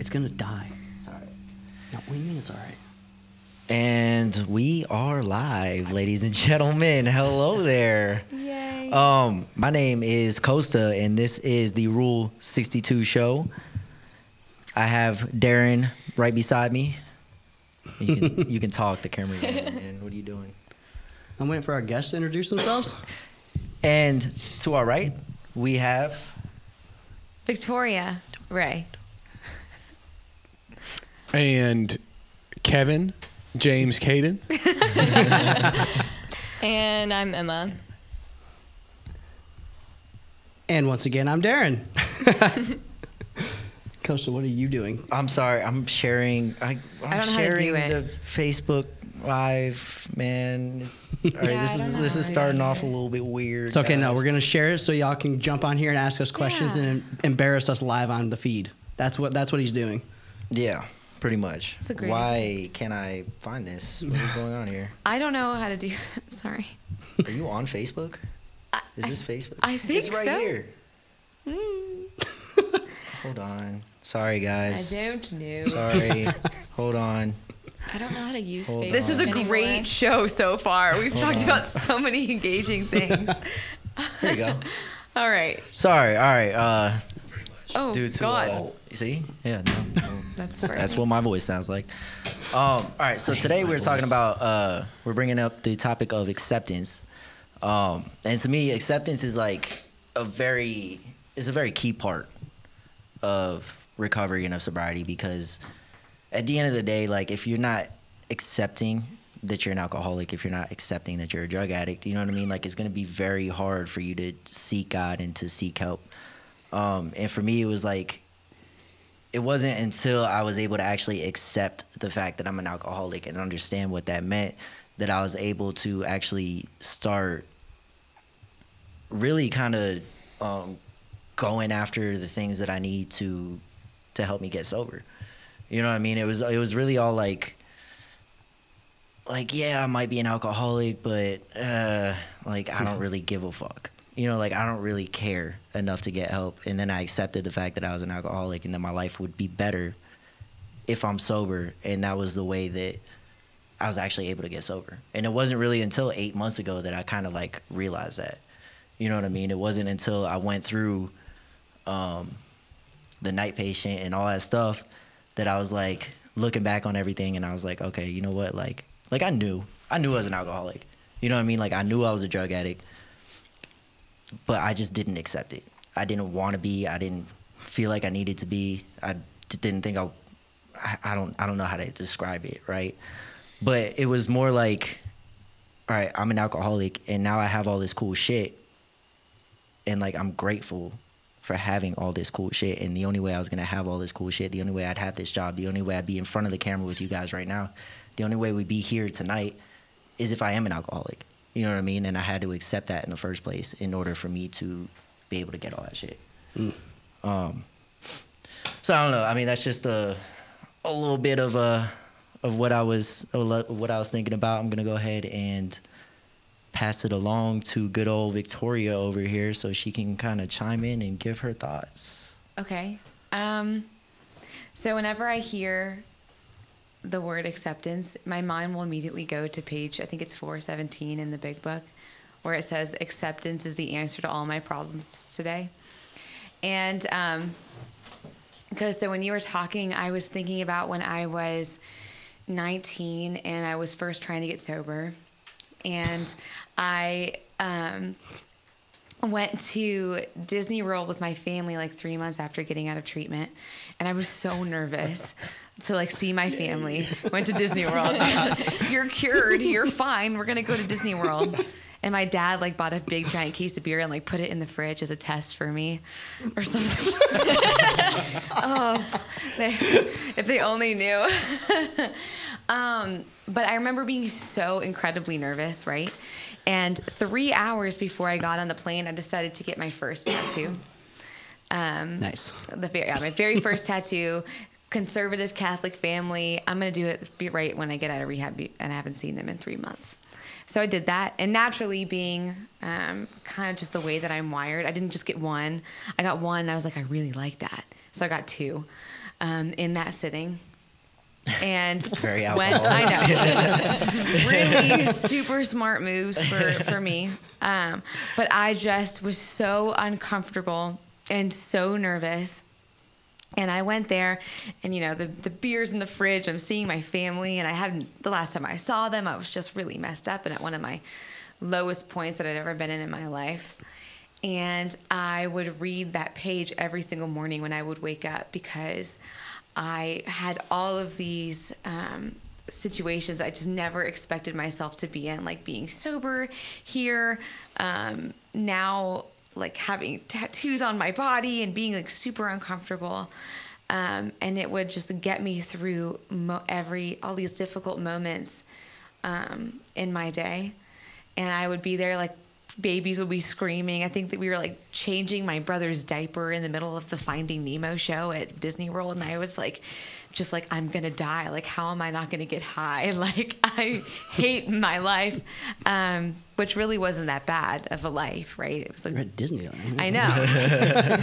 It's going to die. It's all right. No, what do you mean it's all right? And we are live, ladies and gentlemen. Hello there. Yay. My name is Costa, and this is the Rule 62 show. I have Darin right beside me. You can talk. The camera's on. And what are you doing? I'm waiting for our guests to introduce themselves. And to our right, we have Victoria Ray. And Kevin James Caden. And I'm Emma. And once again, I'm Darin. Costa, what are you doing? I'm sorry. I'm sharing. I'm don't know how to sharing do it. the Facebook Live, man. It's all right. This is starting off a little bit weird. It's okay. No, guys. we're going to share it so y'all can jump on here and ask us questions and embarrass us live on the feed. That's what he's doing. Yeah, pretty much. It's a great Why can't I find this? What is going on here? I don't know how to do. Sorry. Are you on Facebook? Is this Facebook? I think it's right so. here. Hold on. Sorry, guys. I don't know. Sorry. Hold on. I don't know how to use Hold Facebook. on. This is a anymore. great show so far. We've Hold talked on. about so many engaging things. There you go. All right. Sorry. All right. Oh, Due to God. see, yeah, no, That's that's what my voice sounds like. All right. So today we're talking about we're bringing up the topic of acceptance. And to me, acceptance is like a very key part of recovery and of sobriety, because at the end of the day, like, if you're not accepting that you're an alcoholic, if you're not accepting that you're a drug addict, you know what I mean? Like, it's going to be very hard for you to seek God and to seek help. And for me, it was like, it wasn't until I was able to actually accept the fact that I'm an alcoholic and understand what that meant that I was able to actually start really kind of going after the things that I need to help me get sober. You know what I mean? It was really all like, yeah, I might be an alcoholic, but like, I don't really give a fuck. You know, like, I don't really care enough to get help. And then I accepted the fact that I was an alcoholic and that my life would be better if I'm sober. And that was the way that I was actually able to get sober. And it wasn't really until 8 months ago that I kind of like realized that. You know what I mean? It wasn't until I went through the night patient and all that stuff that I was like looking back on everything, and I was like, okay, you know what? Like I knew I was an alcoholic. You know what I mean? Like, I knew I was a drug addict, but I just didn't accept it. I didn't want to be. I didn't feel like I needed to be. I didn't think I don't know how to describe it, right? But it was more like, all right, I'm an alcoholic, and now I have all this cool shit, and like, I'm grateful for having all this cool shit. And the only way I was gonna have all this cool shit, the only way I'd have this job, the only way I'd be in front of the camera with you guys right now, the only way we'd be here tonight is if I am an alcoholic. You know what I mean? And I had to accept that in the first place in order for me to be able to get all that shit. So I don't know. I mean, that's just a little bit of what I was thinking about. I'm gonna go ahead and pass it along to good old Victoria over here so she can kind of chime in and give her thoughts. Okay. So whenever I hear the word acceptance, my mind will immediately go to page, I think it's 417 in the big book, where it says, acceptance is the answer to all my problems today. And because so when you were talking, I was thinking about when I was 19 and I was first trying to get sober. And I went to Disney World with my family like 3 months after getting out of treatment. And I was so nervous to like see my family. Went to Disney World. You're cured. You're fine. We're going to go to Disney World. And my dad like bought a big giant case of beer and like put it in the fridge as a test for me or something. If they only knew. But I remember being so incredibly nervous, right? And 3 hours before I got on the plane, I decided to get my first tattoo. Nice. My very first tattoo. Conservative Catholic family. I'm going to do it right when I get out of rehab, and I haven't seen them in 3 months. So I did that. And naturally, being kind of just the way that I'm wired, I didn't just get one. I got one, and I was like, I really like that. So I got two. in that sitting. And Very went, alcohol. I know, just really super smart moves for me. But I just was so uncomfortable and so nervous. And I went there, and, you know, the beer's in the fridge. I'm seeing my family, and the last time I saw them, I was just really messed up and at one of my lowest points that I'd ever been in my life. And I would read that page every single morning when I would wake up, because I had all of these situations I just never expected myself to be in, like being sober here, now like having tattoos on my body and being like super uncomfortable. And it would just get me through all these difficult moments in my day. And I would be there, like babies would be screaming. I think that we were like changing my brother's diaper in the middle of the Finding Nemo show at Disney World. And I was like, just like, I'm going to die. Like, how am I not going to get high? Like, I hate my life, which really wasn't that bad of a life, right? It was like, We're at Disneyland. I know.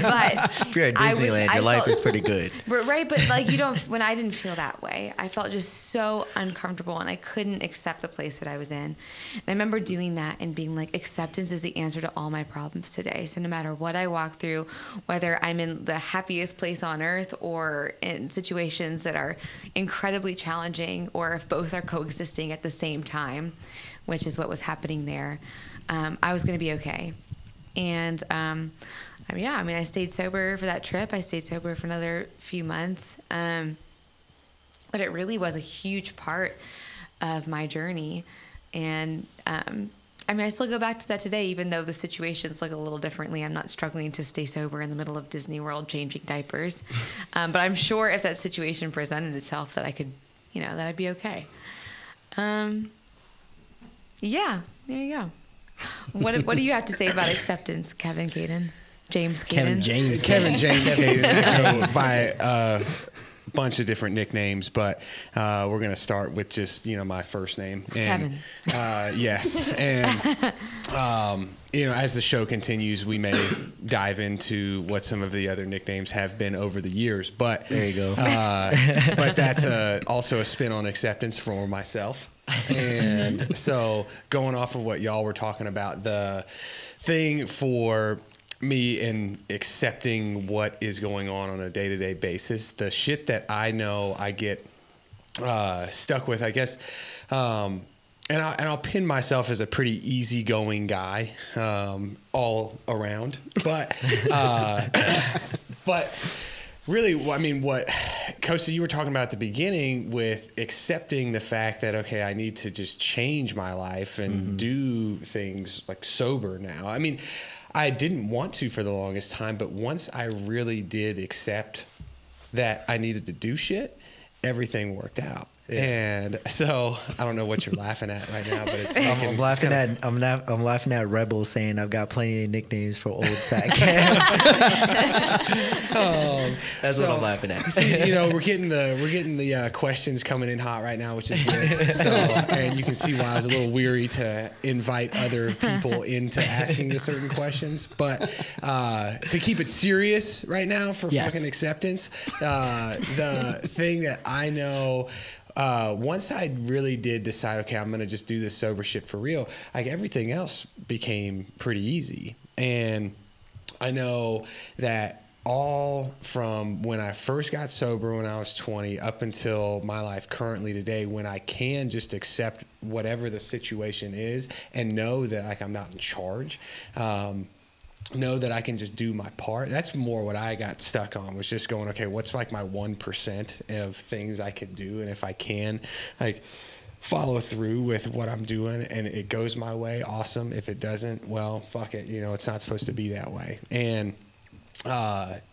But If you're at Disneyland, your life is pretty good. Right, but like when I didn't feel that way, I felt just so uncomfortable, and I couldn't accept the place that I was in. And I remember doing that and being like, acceptance is the answer to all my problems today. So no matter what I walk through, whether I'm in the happiest place on earth or in situations that are incredibly challenging, or if both are coexisting at the same time, which is what was happening there, I was going to be okay. And I stayed sober for that trip. I stayed sober for another few months. But it really was a huge part of my journey. And I still go back to that today, even though the situation's like a little differently. I'm not struggling to stay sober in the middle of Disney World changing diapers. But I'm sure if that situation presented itself that I could, that I'd be okay. Yeah, there you go. What do you have to say about acceptance, Kevin Caden? James Caden? Kevin James Caden. I go by a bunch of different nicknames, but we're going to start with just, my first name. And, Kevin. Yes. And, as the show continues, we may dive into what some of the other nicknames have been over the years. But there you go. But that's also a spin on acceptance for myself. And so going off of what y'all were talking about, the thing for me in accepting what is going on a day-to-day basis, the shit that I know I get stuck with, I guess, and I'll pin myself as a pretty easygoing guy all around, but really, what Costa, you were talking about at the beginning with accepting the fact that, okay, I need to just change my life and do things like sober now. I mean, I didn't want to for the longest time, but once I really did accept that I needed to do shit, everything worked out. Yeah. And so I don't know what you're laughing at right now, but it's I'm laughing at Rebel saying I've got plenty of nicknames for old fat Cam. That's what I'm laughing at. See, we're getting the questions coming in hot right now, which is good. So, and you can see why I was a little weary to invite other people into asking the certain questions. But to keep it serious right now for fucking acceptance, the thing that I know. Once I really did decide, okay, I'm going to just do this sober shit for real, like everything else became pretty easy. And I know that all from when I first got sober when I was 20 up until my life currently today, when I can just accept whatever the situation is and know that like I'm not in charge, know that I can just do my part. That's more what I got stuck on, was just going, okay, what's like my 1% of things I can do? And if I can like follow through with what I'm doing and it goes my way, awesome. If it doesn't, well, fuck it. It's not supposed to be that way. And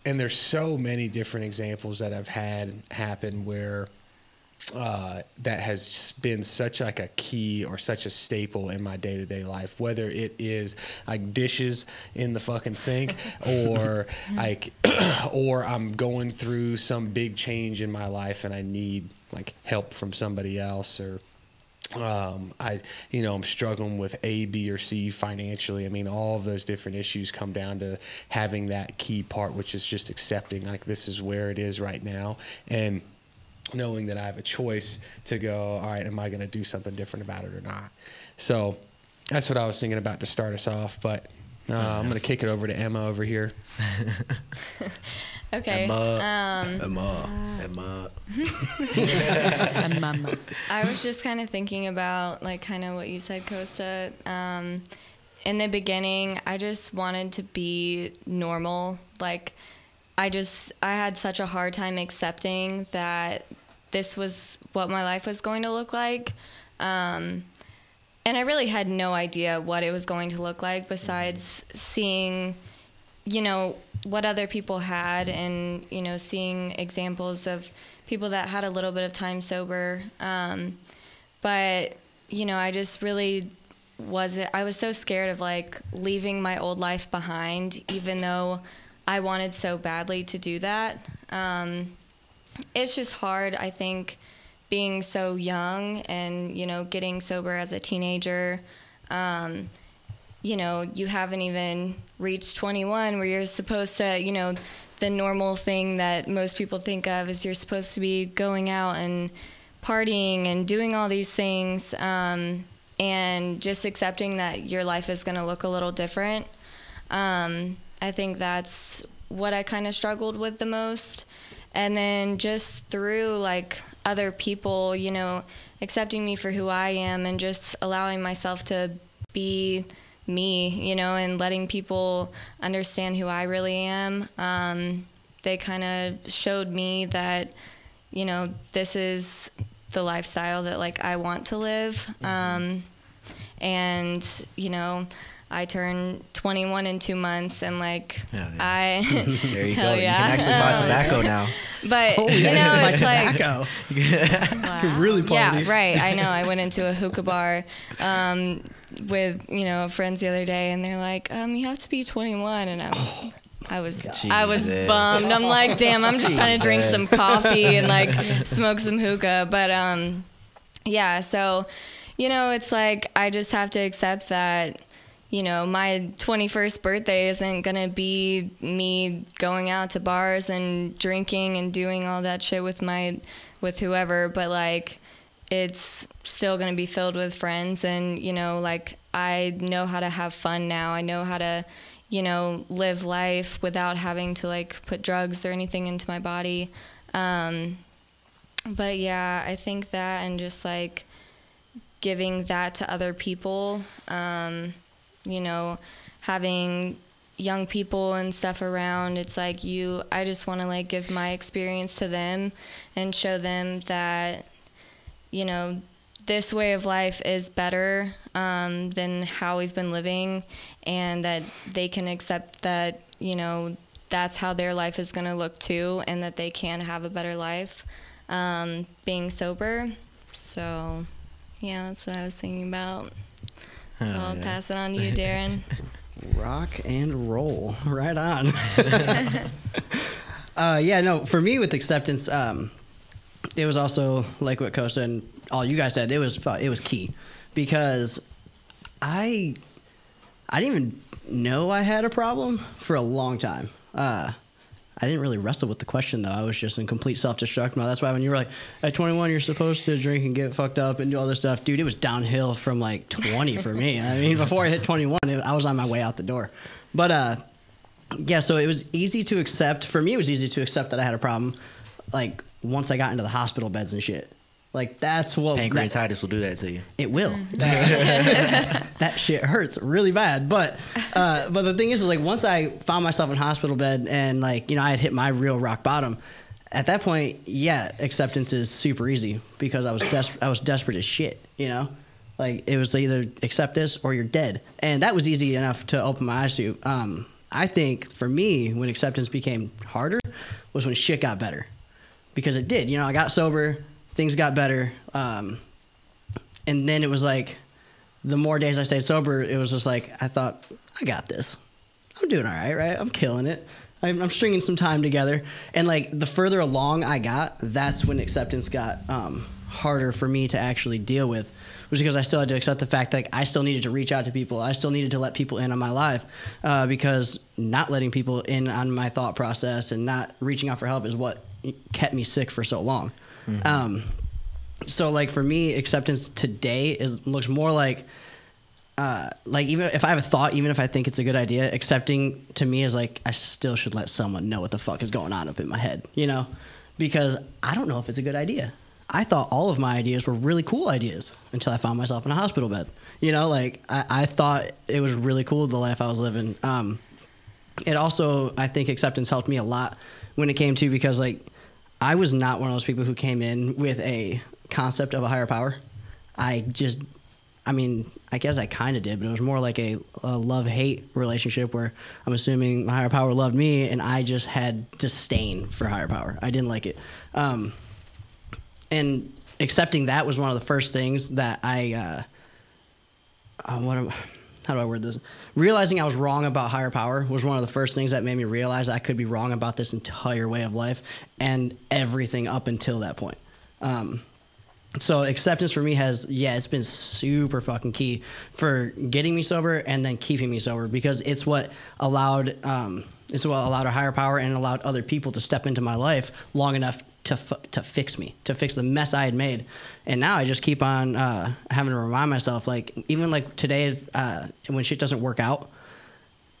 there's so many different examples that I've had happen where that has been such like a key or such a staple in my day-to-day life, whether it is like dishes in the fucking sink or like or I'm going through some big change in my life and I need like help from somebody else, or I'm struggling with A, B, or C financially. I mean, all of those different issues come down to having that key part, which is just accepting, like, this is where it is right now, and knowing that I have a choice to go, all right, am I going to do something different about it or not? So that's what I was thinking about to start us off, but I'm going to kick it over to Emma over here. Okay. Emma. I was just kind of thinking about, like, kind of what you said, Costa. In the beginning, I just wanted to be normal. Like, I had such a hard time accepting that this was what my life was going to look like. And I really had no idea what it was going to look like besides seeing, what other people had and, seeing examples of people that had a little bit of time sober. But, I just really I was so scared of, like, leaving my old life behind, even though I wanted so badly to do that. It's just hard, I think, being so young and, getting sober as a teenager. You haven't even reached 21 where you're supposed to, the normal thing that most people think of is you're supposed to be going out and partying and doing all these things, and just accepting that your life is going to look a little different. I think that's what I kind of struggled with the most. And then just through, like, other people, accepting me for who I am and just allowing myself to be me, and letting people understand who I really am. They kind of showed me that, this is the lifestyle that, like, I want to live. And, I turned 21 in 2 months, and, like, Yeah. I There you go. hell You yeah. can actually buy tobacco now. But it's like wow. You're really partying. Yeah, right. I know. I went into a hookah bar with friends the other day, and they're like, "You have to be 21," and I was bummed. I'm like, damn, I'm just trying to drink some coffee and, like, smoke some hookah. But yeah. So it's like I just have to accept that. My 21st birthday isn't going to be me going out to bars and drinking and doing all that shit with whoever, but, like, it's still going to be filled with friends. And, like, I know how to have fun now. I know how to, live life without having to, like, put drugs or anything into my body. But yeah, I think that, and just, like, giving that to other people, having young people and stuff around, it's like I just want to, like, give my experience to them and show them that, this way of life is better than how we've been living, and that they can accept that, that's how their life is going to look too, and that they can have a better life being sober. So, yeah, that's what I was thinking about. So I'll pass it on to you, Darin. Rock and roll. Right on. For me with acceptance, it was also like what Costa and all you guys said, it was key, because I didn't even know I had a problem for a long time. I didn't really wrestle with the question, though. I was just in complete self-destruct mode. That's why when you were like, at 21, you're supposed to drink and get fucked up and do all this stuff. Dude, it was downhill from, like, 20 for me. I mean, before I hit 21, I was on my way out the door. But, so it was easy to accept. For me, it was easy to accept that I had a problem, like, once I got into the hospital beds and shit. Like, that's what... Pancreatitis will do that to you. It will. That shit hurts really bad. But the thing is, like, once I found myself in hospital bed and, like, I had hit my real rock bottom, at that point, yeah, acceptance is super easy, because I was desperate as shit, Like, it was either accept this or you're dead. And that was easy enough to open my eyes to. I think, for me, when acceptance became harder was when shit got better. Because it did. I got sober... Things got better, and then it was like, the more days I stayed sober, it was just like, I thought, I got this. I'm doing all right? I'm killing it. I'm stringing some time together. And, like, the further along I got, that's when acceptance got harder for me to actually deal with was because I still had to accept the fact that I still needed to reach out to people. I still needed to let people in on my life because not letting people in on my thought process and not reaching out for help is what kept me sick for so long. So like for me, acceptance today looks more like even if I have a thought, even if I think it's a good idea, accepting to me is like I still should let someone know what the fuck is going on up in my head, you know, because I don't know if it's a good idea. I thought all of my ideas were really cool ideas until I found myself in a hospital bed. You know, like I thought it was really cool, the life I was living. It also, I think acceptance helped me a lot when it came to, because like I was not one of those people who came in with a concept of a higher power. I guess I kind of did, but it was more like a love-hate relationship where I'm assuming my higher power loved me and I just had disdain for higher power. I didn't like it. And accepting that was one of the first things that how do I word this? Realizing I was wrong about higher power was one of the first things that made me realize I could be wrong about this entire way of life and everything up until that point. So acceptance for me it's been super fucking key for getting me sober and then keeping me sober, because it's what allowed a higher power and allowed other people to step into my life long enough to fix me, to fix the mess I had made. And now I just keep on having to remind myself, like, even like today, when shit doesn't work out,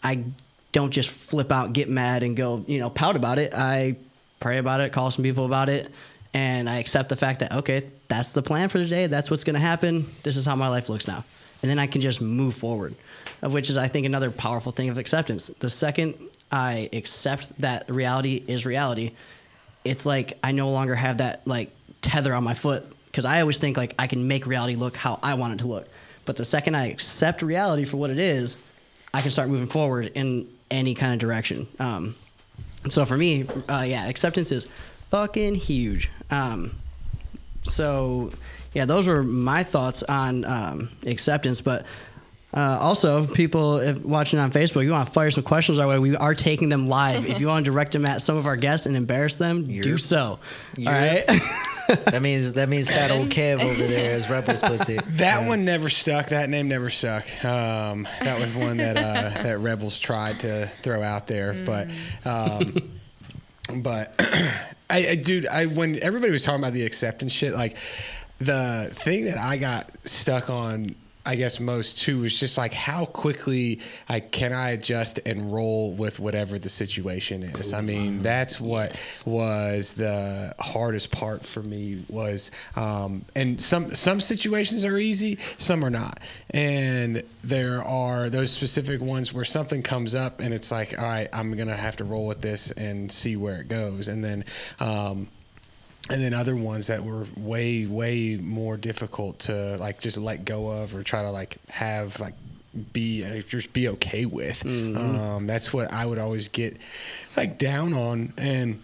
I don't just flip out, get mad, and go, pout about it. I pray about it, call some people about it, and I accept the fact that, okay, that's the plan for the day. That's what's going to happen. This is how my life looks now. And then I can just move forward, which is, I think, another powerful thing of acceptance. The second I accept that reality is reality, it's like I no longer have that like tether on my foot, because I always think like I can make reality look how I want it to look. But the second I accept reality for what it is, I can start moving forward in any kind of direction. So for me, acceptance is fucking huge. So yeah, those were my thoughts on acceptance. But also, people watching on Facebook, you want to fire some questions our way, we are taking them live. If you want to direct them at some of our guests and embarrass them, do so. All right. That means fat old Kev over there, as Rebels puts it. That one never stuck. That name never stuck. That was one that that Rebels tried to throw out there, but when everybody was talking about the acceptance shit, like the thing that I got stuck on, I guess most too, was just like how quickly can I adjust and roll with whatever the situation is. I mean, that's what was the hardest part for me was, and some situations are easy, some are not. And there are those specific ones where something comes up and it's like, all right, I'm going to have to roll with this and see where it goes. And then other ones that were way, way more difficult to like just let go of or try to like have like just be okay with. That's what I would always get like down on. And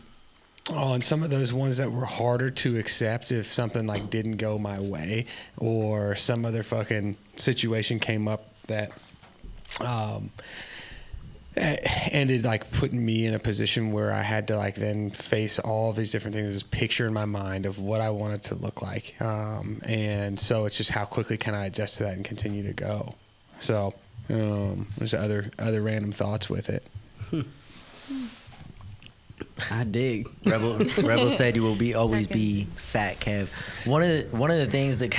on some of those ones that were harder to accept if something like didn't go my way or some other fucking situation came up that ended like putting me in a position where I had to like then face all of these different things, this picture in my mind of what I wanted to look like. And so it's just how quickly can I adjust to that and continue to go. So there's other random thoughts with it. I dig. Rebel said you will always be fat, Kev. One of the things that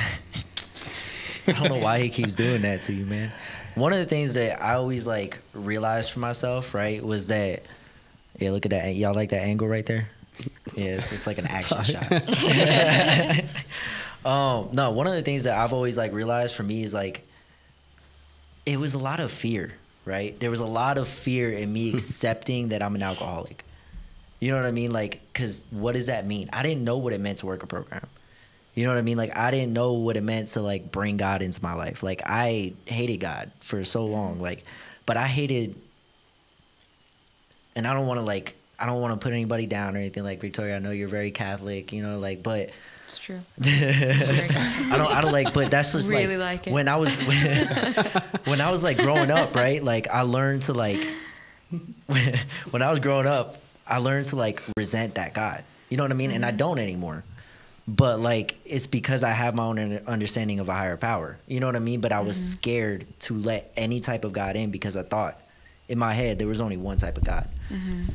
I don't know why he keeps doing that to you, man. One of the things that I always like realized for myself, right, was that, yeah, look at that. Y'all like that angle right there? Yeah, it's like an action shot. No, one of the things that I've always like realized for me is like, it was a lot of fear, right? There was a lot of fear in me accepting that I'm an alcoholic. You know what I mean? Like, because what does that mean? I didn't know what it meant to work a program. You know what I mean? Like, I didn't know what it meant to, like, bring God into my life. Like, I hated God for so long. Like, but I hated, and I don't want to put anybody down or anything. Like, Victoria, I know you're very Catholic, you know, like, but. It's true. I don't like, but that's just really like it. When I was like growing up, right? Like, I learned to, like, when I was growing up, I learned to, like, resent that God. You know what I mean? Mm-hmm. And I don't anymore. But like, it's because I have my own understanding of a higher power. You know what I mean? But I was scared to let any type of God in because I thought in my head there was only one type of God.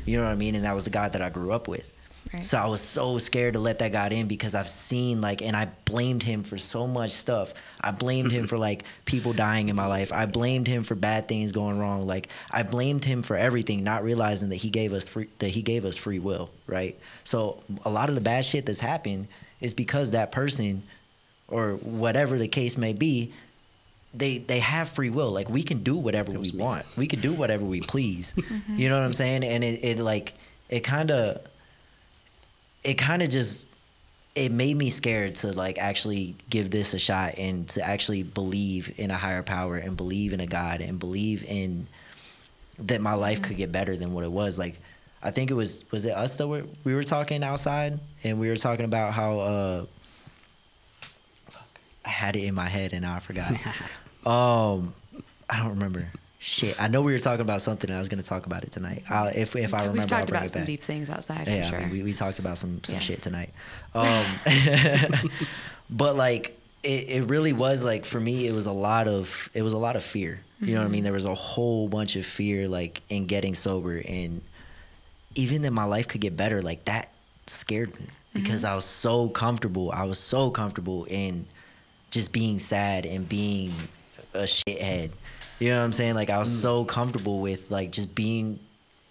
You know what I mean? And that was the God that I grew up with. Right. So I was so scared to let that God in because I've seen like, and I blamed him for so much stuff. I blamed him for like people dying in my life. I blamed him for bad things going wrong. Like I blamed him for everything, not realizing that he gave us free will, right? So a lot of the bad shit that's happened is because that person, or whatever the case may be, they have free will. Like we can do whatever we want. We can do whatever we please. You know what I'm saying? And it kind of just, it made me scared to like actually give this a shot and to actually believe in a higher power and believe in a God and believe in that my life could get better than what it was. Like I think was it us that we were talking outside and we were talking about how I had it in my head and now I forgot. I don't remember. Shit, I know we were talking about something and I was going to talk about it tonight. If I remember, We've talked I'll bring about it some back. deep things outside, Yeah, for sure. I mean, we talked about some shit tonight. But like it really was like, for me it was a lot of fear. You know what I mean? There was a whole bunch of fear like in getting sober, and even that my life could get better, like that scared me because I was so comfortable. I was so comfortable in just being sad and being a shithead. You know what I'm saying? Like I was so comfortable with like just being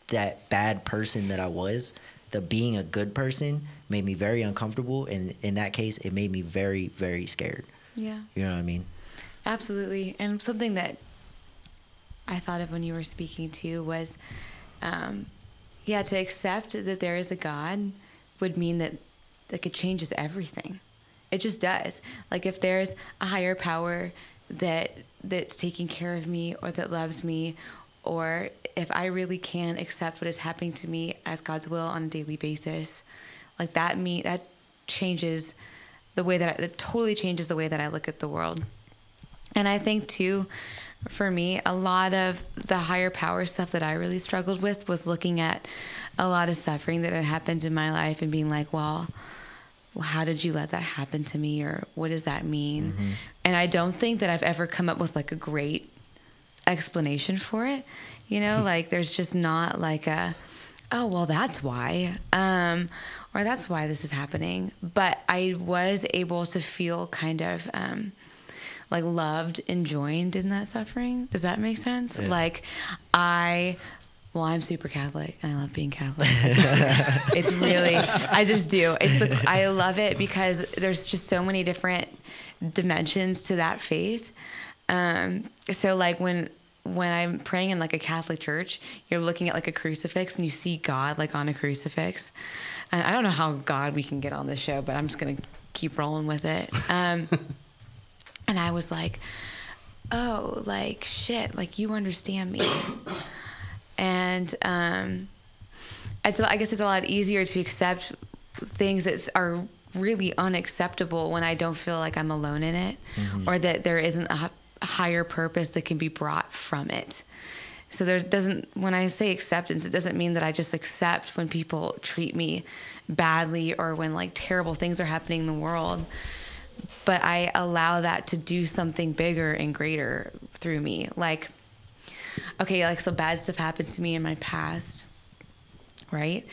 that bad person that I was. That being a good person made me very uncomfortable, and in that case it made me very, very scared. Yeah. You know what I mean? Absolutely. And something that I thought of when you were speaking too was, to accept that there is a God would mean that like it changes everything. It just does. Like if there's a higher power that's taking care of me or that loves me, or if I really can accept what is happening to me as God's will on a daily basis, like that changes the way that totally changes the way that I look at the world. And I think too, for me, a lot of the higher power stuff that I really struggled with was looking at a lot of suffering that had happened in my life and being like, well, how did you let that happen to me? Or what does that mean? And I don't think that I've ever come up with like a great explanation for it. You know, like there's just not like oh, well, that's why, or that's why this is happening. But I was able to feel kind of like loved and joined in that suffering. Does that make sense? Yeah. Like I'm super Catholic and I love being Catholic. It's really, I just do. I love it because there's just so many different dimensions to that faith. So like when I'm praying in like a Catholic church, you're looking at like a crucifix and you see God like on a crucifix. And I don't know how God we can get on this show, but I'm just going to keep rolling with it. And I was like, oh, like shit, like you understand me. And so I guess it's a lot easier to accept things that are really unacceptable when I don't feel like I'm alone in it, or that there isn't a higher purpose that can be brought from it. So when I say acceptance, it doesn't mean that I just accept when people treat me badly or when like terrible things are happening in the world, but I allow that to do something bigger and greater through me. Like, okay, like so bad stuff happened to me in my past, right?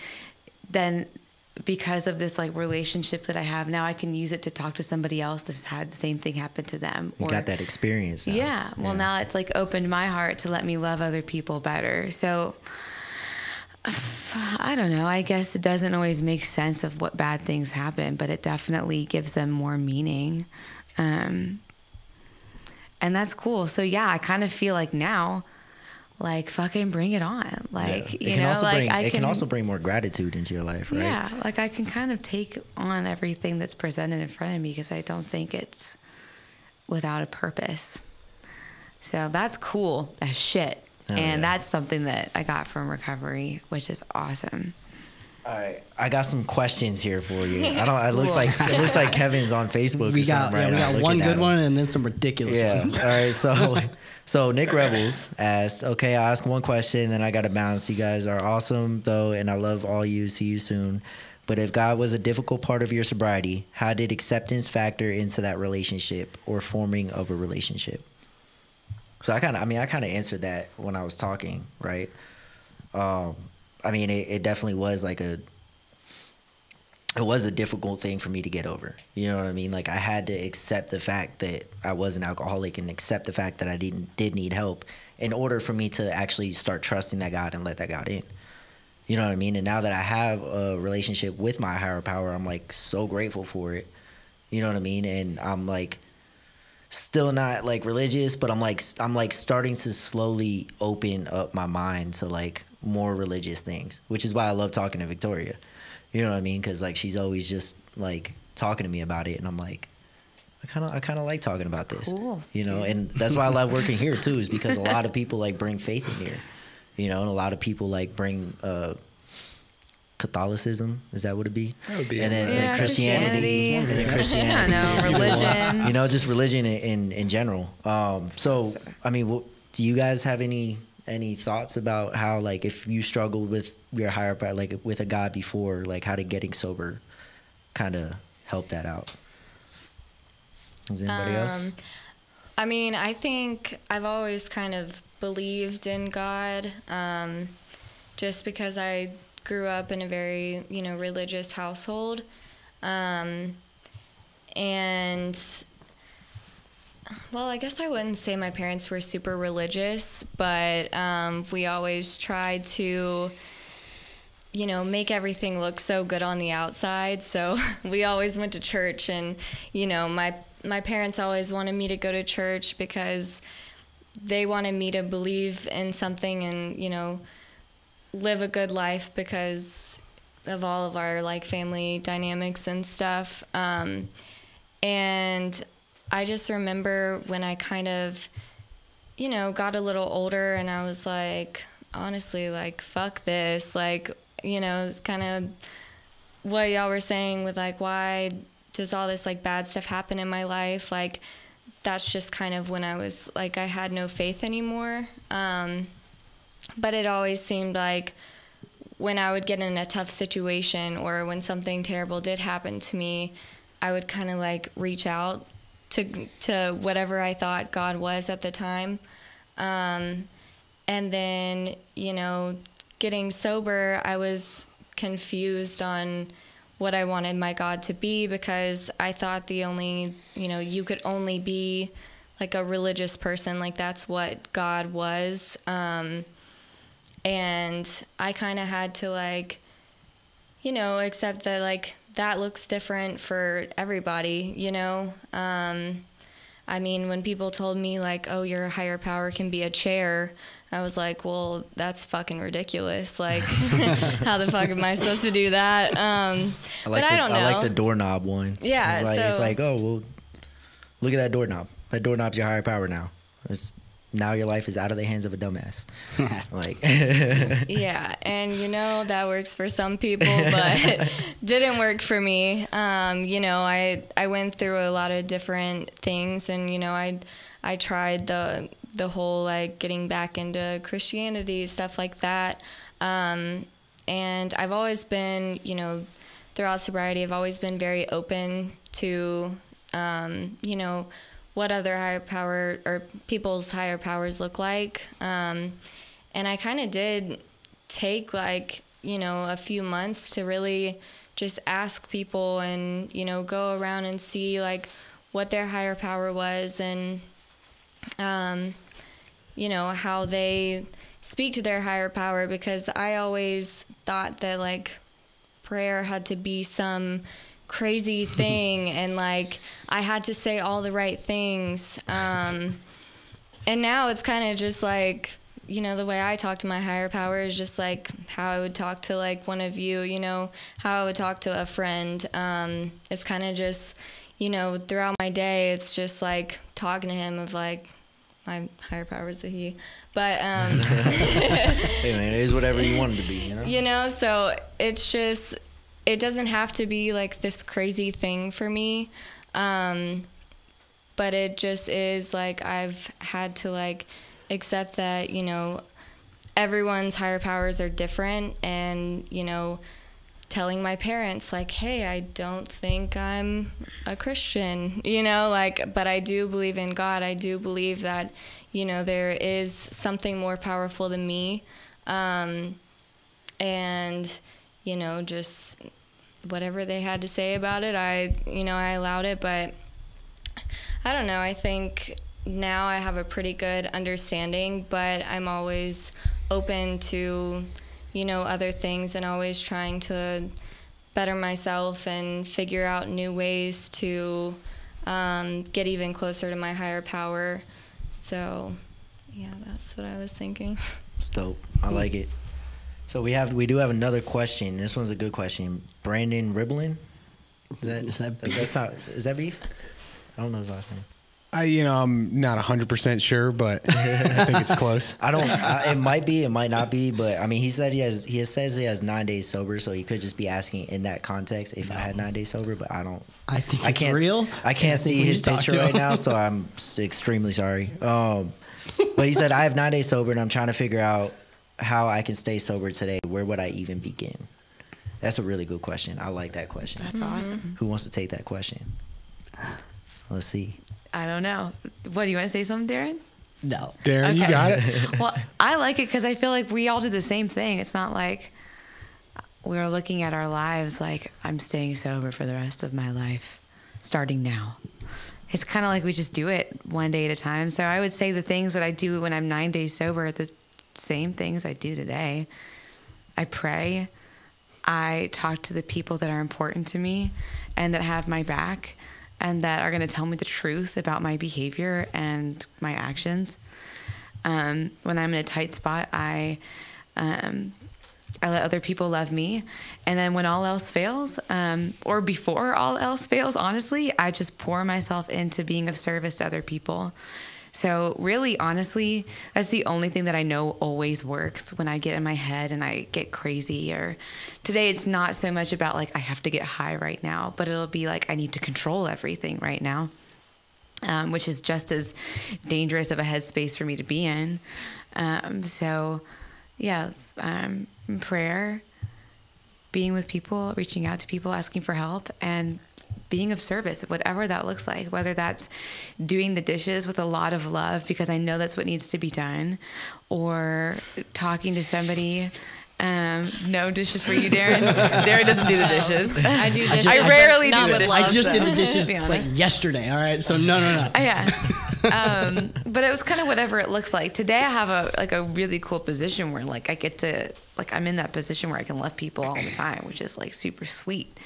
Then because of this like relationship that I have now, I can use it to talk to somebody else that's had the same thing happen to them. You got that experience now. Yeah. Well, now it's like opened my heart to let me love other people better. So I don't know. I guess it doesn't always make sense of what bad things happen, but it definitely gives them more meaning. And that's cool. So yeah, I kind of feel like now, like fucking bring it on. Like, you know, like it can also bring more gratitude into your life, right? Yeah. Like I can kind of take on everything that's presented in front of me because I don't think it's without a purpose. So that's cool as shit. And that's something that I got from recovery, which is awesome. All right, I got some questions here for you. It looks like Kevin's on Facebook. We got one good one and then some ridiculous ones. All right, so Nick Rebels asked, okay, I'll ask one question, then I got to bounce. You guys are awesome, though, and I love all you. See you soon. But if God was a difficult part of your sobriety, how did acceptance factor into that relationship or forming of a relationship? So I kind of answered that when I was talking, right? I mean, it definitely was like it was a difficult thing for me to get over. You know what I mean? Like, I had to accept the fact that I was an alcoholic and accept the fact that I did need help in order for me to actually start trusting that God and let that God in. You know what I mean? And now that I have a relationship with my higher power, I'm like so grateful for it. You know what I mean? And I'm like still not like religious, but I'm like starting to slowly open up my mind to like more religious things, which is why I love talking to Victoria. You know what I mean? Because like she's always just like talking to me about it, and I'm like, I kind of like talking about this. Cool. You know, and that's why I love working here too, is because a lot of people like bring faith in here. You know, and a lot of people like bring Catholicism. Is that what it'd be? That would be. And then Christianity. And then Christianity. I don't know, religion. You know, just religion in general. So I mean, do you guys have any thoughts about how, like, if you struggled with your higher power, like with a God before, like how did getting sober kind of help that out? Is anybody else? I mean, I think I've always kind of believed in God, just because I grew up in a very, religious household. And, well, I guess I wouldn't say my parents were super religious, but we always tried to, make everything look so good on the outside. So we always went to church, and, my parents always wanted me to go to church because they wanted me to believe in something and, live a good life because of all of our, like, family dynamics and stuff. And I just remember when I kind of, got a little older, and I was like, honestly, like, fuck this. Like, it's kind of what y'all were saying with, like, why does all this, like, bad stuff happen in my life? Like, that's just kind of when I was, like, I had no faith anymore. But it always seemed like when I would get in a tough situation or when something terrible did happen to me, I would kind of, like, reach out to whatever I thought God was at the time. And then, getting sober, I was confused on what I wanted my God to be, because I thought you could only be like a religious person, like that's what God was. And I kind of had to, like, accept that, like, that looks different for everybody, I mean, when people told me, like, oh, your higher power can be a chair, I was like, well, that's fucking ridiculous. Like, how the fuck am I supposed to do that? But I don't know. I like the doorknob one. Yeah. It's like, oh, well, look at that doorknob. That doorknob's your higher power now. Now your life is out of the hands of a dumbass. Like, yeah, and that works for some people, but didn't work for me. I went through a lot of different things, and I tried the whole, like, getting back into Christianity, stuff like that. And I've always been, throughout sobriety, I've always been very open to, what other higher power or people's higher powers look like. And I kind of did take, like, a few months to really just ask people and, go around and see, like, what their higher power was and, how they speak to their higher power, because I always thought that, like, prayer had to be some crazy thing and, like, I had to say all the right things. And now it's kind of just like, the way I talk to my higher power is just like how I would talk to, like, one of you, how I would talk to a friend. It's kind of just, throughout my day, it's just like talking to him of, like, my higher power is a he. But, hey man, it is whatever you want it to be, so it's just, it doesn't have to be, like, this crazy thing for me. But it just is, like, I've had to, like, accept that, everyone's higher powers are different, and, telling my parents, like, hey, I don't think I'm a Christian, you know, like, but I do believe in God. I do believe that, you know, there is something more powerful than me. And, you know, just whatever they had to say about it, I allowed it. But I don't know, I think now I have a pretty good understanding, but I'm always open to, you know, other things, and always trying to better myself and figure out new ways to get even closer to my higher power. So, yeah, that's what I was thinking. It's dope. I like it. So we do have another question. This one's a good question. Brandon Riblin? Is that beef? I don't know his last name. I'm not 100% sure, but I think it's close. It might be, it might not be, but I mean, he says he has 9 days sober, so he could just be asking in that context if I had 9 days sober, but I can't, real. I can't see his picture right now, so I'm extremely sorry. But he said, I have 9 days sober, and I'm trying to figure out how I can stay sober today. Where would I even begin? That's a really good question. I like that question. That's awesome. Who wants to take that question? Let's see. I don't know. What, do you want to say something, Darin? No. Darin, Okay. you got it. Well, I like it because I feel like we all do the same thing. It's not like we're looking at our lives like, I'm staying sober for the rest of my life, starting now. It's kind of like we just do it one day at a time. So I would say the things that I do when I'm 9 days sober are the same things I do today. I pray. I talk to the people that are important to me and that have my back, and that are going to tell me the truth about my behavior and my actions. When I'm in a tight spot, I let other people love me. And then when all else fails, or before all else fails, honestly, I just pour myself into being of service to other people. So really, honestly, that's the only thing that I know always works when I get in my head and I get crazy. Or today, it's not so much about like, I have to get high right now, but it'll be like, I need to control everything right now, which is just as dangerous of a headspace for me to be in. So yeah, prayer, being with people, reaching out to people, asking for help, and being of service, whatever that looks like, whether that's doing the dishes with a lot of love because I know that's what needs to be done, or talking to somebody. No dishes for you, Darin. Darin doesn't do the dishes. I do dishes. I rarely do the dishes. I just did the dishes like yesterday. All right, so no. Yeah. But it was kind of whatever it looks like. Today I have a really cool position where like I get to, like, I'm in that position where I can love people all the time, which is like super sweet.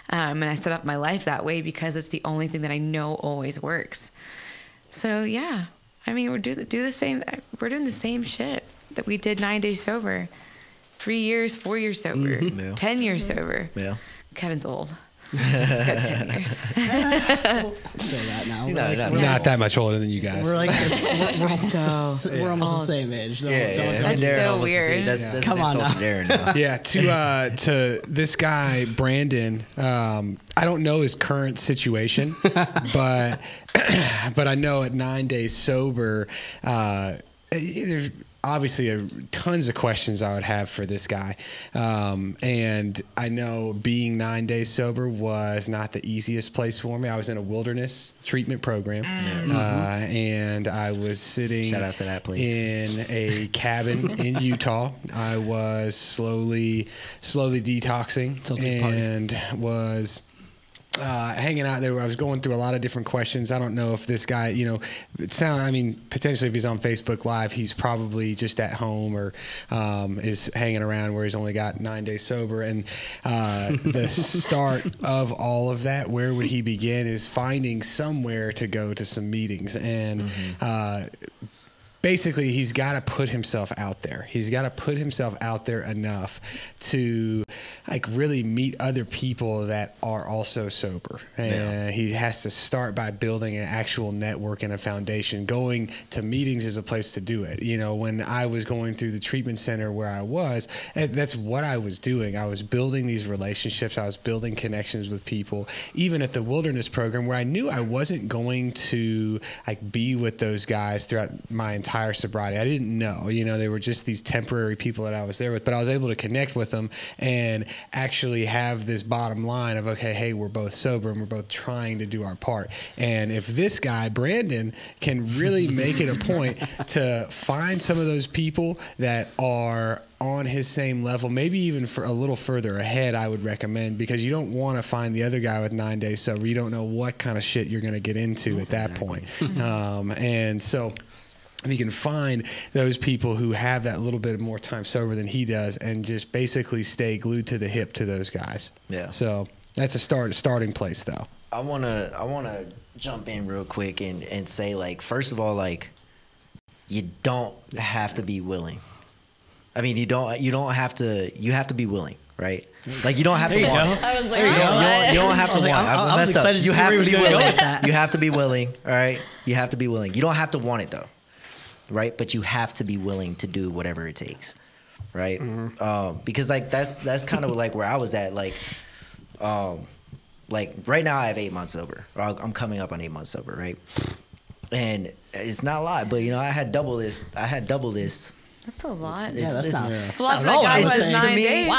And I set up my life that way because it's the only thing that I know always works. So yeah, I mean, we're doing the same shit that we did 9 days sober, 3 years, 4 years sober, 10 years sober. Yeah. Kevin's old. He's got 10 years. Say that now. We're not that much older than you guys. We're like we're almost the same age. That's so weird. Come on now. Yeah, to this guy Brandon, I don't know his current situation, but I know at 9 days sober, there's obviously tons of questions I would have for this guy. And I know being 9 days sober was not the easiest place for me. I was in a wilderness treatment program, and I was sitting Shout out to that place. in a cabin in Utah. I was slowly detoxing and was hanging out there. I was going through a lot of different questions. I don't know if this guy, potentially if he's on Facebook Live, he's probably just at home or is hanging around where he's only got 9 days sober. And the start of all of that, where would he begin, is finding somewhere to go to some meetings. And basically, he's got to put himself out there. He's got to put himself out there enough to like really meet other people that are also sober. And he has to start by building an actual network and a foundation. Going to meetings is a place to do it. You know, when I was going through the treatment center where I was, that's what I was doing. I was building these relationships. I was building connections with people. Even at the wilderness program, where I knew I wasn't going to like be with those guys throughout my entire entire sobriety. I didn't know, they were just these temporary people that I was there with, but I was able to connect with them and actually have this bottom line of, okay, hey, we're both sober and we're both trying to do our part. And if this guy, Brandon, can really make it a point to find some of those people that are on his same level, maybe even for a little further ahead, I would recommend, because you don't want to find the other guy with 9 days sober. You don't know what kind of shit you're going to get into at that point. And so if you can find those people who have that little bit more time sober than he does and just basically stay glued to the hip to those guys. Yeah. So that's a starting place, though. I wanna jump in real quick and say, like, first of all, like, you don't have to be willing. I mean, you have to be willing, right? Like, you don't have to want. I was like, You don't have to want. I was excited to You see have where to he be was gonna go willing. with that. You have to be willing, all right? You have to be willing. You don't have to want it, though, right? But you have to be willing to do whatever it takes, right? Because, like, that's kind of like where I was at, like right now I have 8 months sober. I'm coming up on 8 months sober, right? And it's not a lot, but I had double this. That's a lot. Yeah, that's not. It's a lot for That's that guy all who I has was 9 days.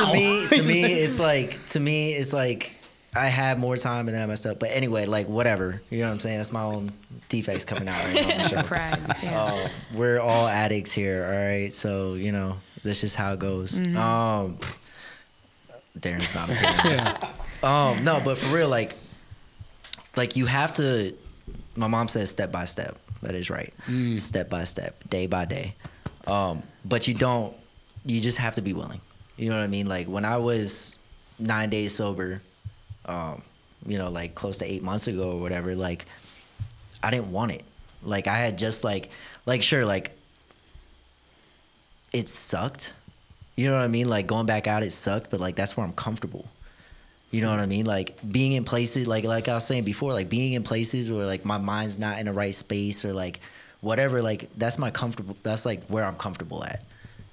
to me it's like I had more time and then I messed up. But anyway, like, whatever. You know what I'm saying? That's my own defects coming out right now. On the show. Pride. Yeah. We're all addicts here, all right? So, that's just how it goes. Darin's not a fan. No, but for real, like you have to. My mom says step by step. That is right. Step by step, day by day. But you just have to be willing. You know what I mean? Like, when I was 9 days sober, like close to 8 months ago or whatever, like, I didn't want it. Like, I had just sure, like, it sucked. You know what I mean? Like, going back out, it sucked, but, like, that's where I'm comfortable. You know what I mean? Like, being in places, like I was saying before, like, being in places where, like, my mind's not in the right space or, like, whatever, like, that's like where I'm comfortable at.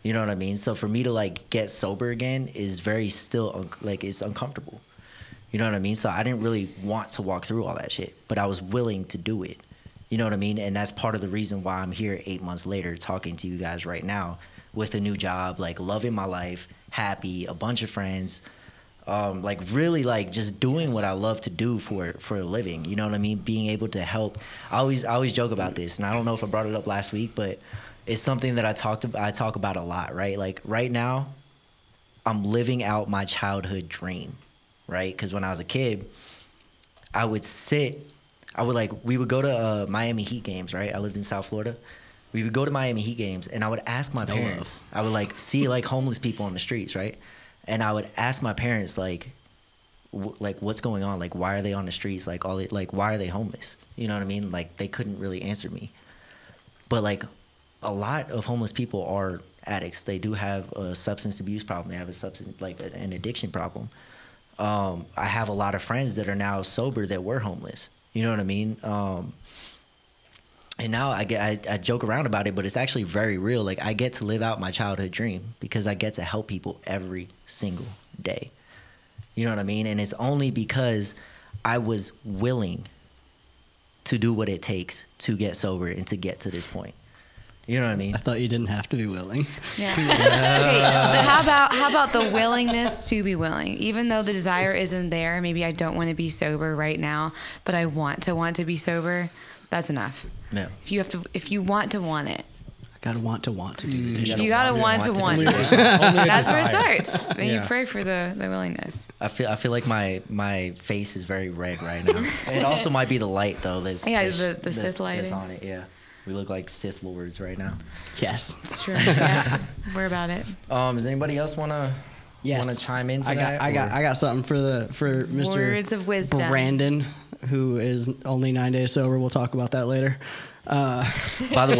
You know what I mean? So for me to, like, get sober again is very still, like, it's uncomfortable. You know what I mean? So I didn't really want to walk through all that shit, but I was willing to do it. You know what I mean? And that's part of the reason why I'm here 8 months later talking to you guys right now with a new job, like, loving my life, happy, a bunch of friends, like, really, like, just doing what I love to do for a living. You know what I mean? Being able to help. I always joke about this, and I don't know if I brought it up last week, but it's something that I talk about a lot, right? Like, right now, I'm living out my childhood dream, right? Because when I was a kid, we would go to Miami Heat games, right? I lived in South Florida. We would go to Miami Heat games, and I would ask my parents. I would, like, see, like, homeless people on the streets, right? And I would ask my parents, like, what's going on? Like, why are they on the streets? Like, why are they homeless? You know what I mean? Like, they couldn't really answer me. But, like, a lot of homeless people are addicts. They do have a substance abuse problem. They have an addiction problem. I have a lot of friends that are now sober that were homeless. You know what I mean? And now I joke around about it, but it's actually very real. Like, I get to live out my childhood dream because I get to help people every single day. You know what I mean? And it's only because I was willing to do what it takes to get sober and to get to this point. You know what I mean? I thought you didn't have to be willing. Yeah. Okay, but how about the willingness to be willing? Even though the desire isn't there, maybe I don't want to be sober right now, but I want to be sober. That's enough. Yeah. If you want to want it. I gotta want to do the dishes. You gotta want to want it. That's where it starts. And you pray for the willingness. I feel like my face is very red right now. It also might be the light though. The Sith lighting. That's on it. Yeah. We look like Sith lords right now. Yes, it's true. Yeah, we're about it. Does anybody else wanna chime into that? I got something for Mr. Words of wisdom. Brandon, who is only 9 days sober. We'll talk about that later. By the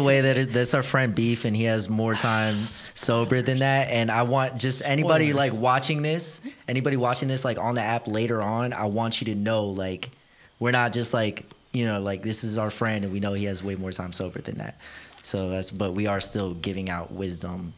way, that's our friend Beef, and he has more time sober than that. And I want just anybody like watching this like on the app later on. I want you to know, like, we're not just like, like, this is our friend, and we know he has way more time sober than that. So but we are still giving out wisdom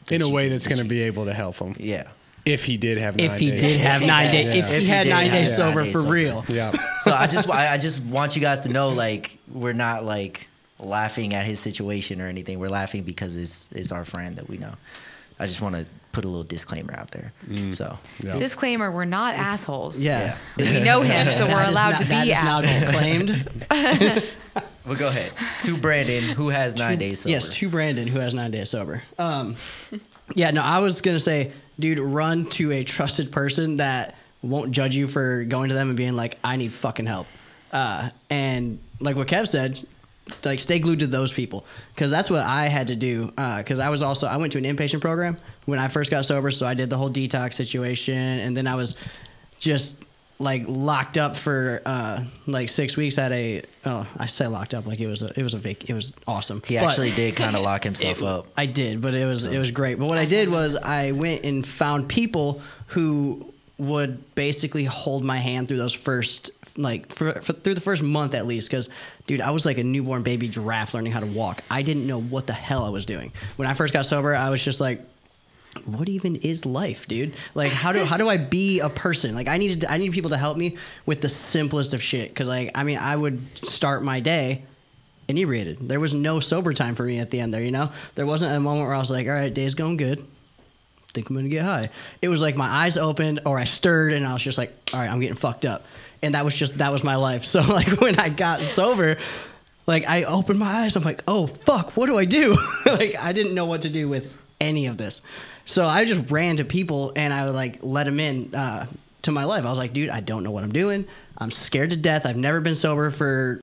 in a way that's going to be able to help him. Yeah. If he did have 9 days. If he did have 9 days. If he had 9 days sober for real. Yeah. So I just want you guys to know, like, we're not like, laughing at his situation or anything. We're laughing because it's our friend that we know. I just want to put a little disclaimer out there. So Disclaimer: we're not assholes. Yeah. We know him, so we're allowed to that be is now assholes. disclaimed. Well, go ahead. To Brandon, who has 9 days sober. Yes, to Brandon, who has 9 days sober. Yeah, no, I was going to say, dude, run to a trusted person that won't judge you for going to them and being like, I need fucking help. And like what Kev said, like stay glued to those people. Because that's what I had to do. Because I went to an inpatient program when I first got sober. So I did the whole detox situation. And then I was just like locked up for like 6 weeks at I say locked up like it was awesome. He actually did kind of lock himself up. I did, but it was great. But what I did was I went and found people who would basically hold my hand through those first through the first month at least, because dude, I was like a newborn baby giraffe learning how to walk. I didn't know what the hell I was doing when I first got sober. I was just like, what even is life, dude? Like, how do I be a person? Like, I needed people to help me with the simplest of shit. Because, like, I mean, I would start my day inebriated. There was no sober time for me at the end there, you know? There wasn't a moment where I was like, all right, day's going good. Think I'm going to get high. It was like my eyes opened or I stirred and I was just like, all right, I'm getting fucked up. And that was my life. So, like, when I got sober, like, I opened my eyes. I'm like, oh, fuck, what do I do? Like, I didn't know what to do with any of this. So I just ran to people and I would like let them in to my life. I was like, dude, I don't know what I'm doing. I'm scared to death. I've never been sober for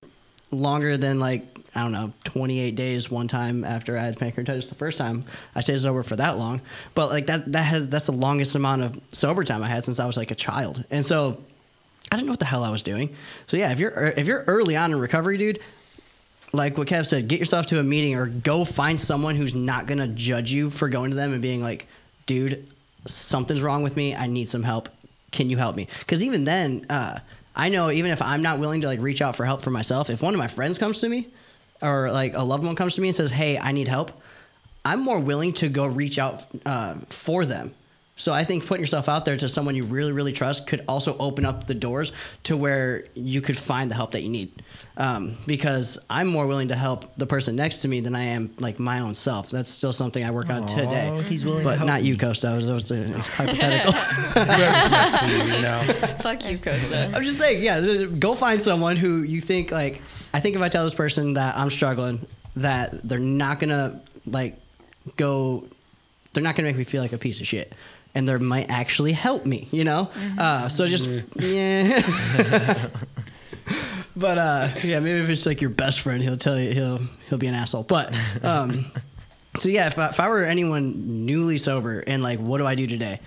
longer than like, I don't know, 28 days one time after I had pancreatitis the first time. I stayed sober for that long. But like that's the longest amount of sober time I had since I was like a child. And so I didn't know what the hell I was doing. So yeah, if you're early on in recovery, dude, like what Kev said, get yourself to a meeting or go find someone who's not going to judge you for going to them and being like, dude, something's wrong with me. I need some help. Can you help me? Because even then, I know even if I'm not willing to like reach out for help for myself, if one of my friends comes to me or like a loved one comes to me and says, hey, I need help, I'm more willing to go reach out for them. So I think putting yourself out there to someone you really, really trust could also open up the doors to where you could find the help that you need. Because I'm more willing to help the person next to me than I am like my own self. That's still something I work on today. He's willing but to help not you, me. Costa. That was a hypothetical. Whoever's next to you know. Fuck you, Costa. I'm just saying, yeah, go find someone who you think like, I think if I tell this person that I'm struggling, that they're not going to make me feel like a piece of shit. And they might actually help me, you know? So just, yeah. But, yeah, maybe if it's like your best friend, he'll tell you, he'll be an asshole. But, so yeah, if I were anyone newly sober and like, what do I do today?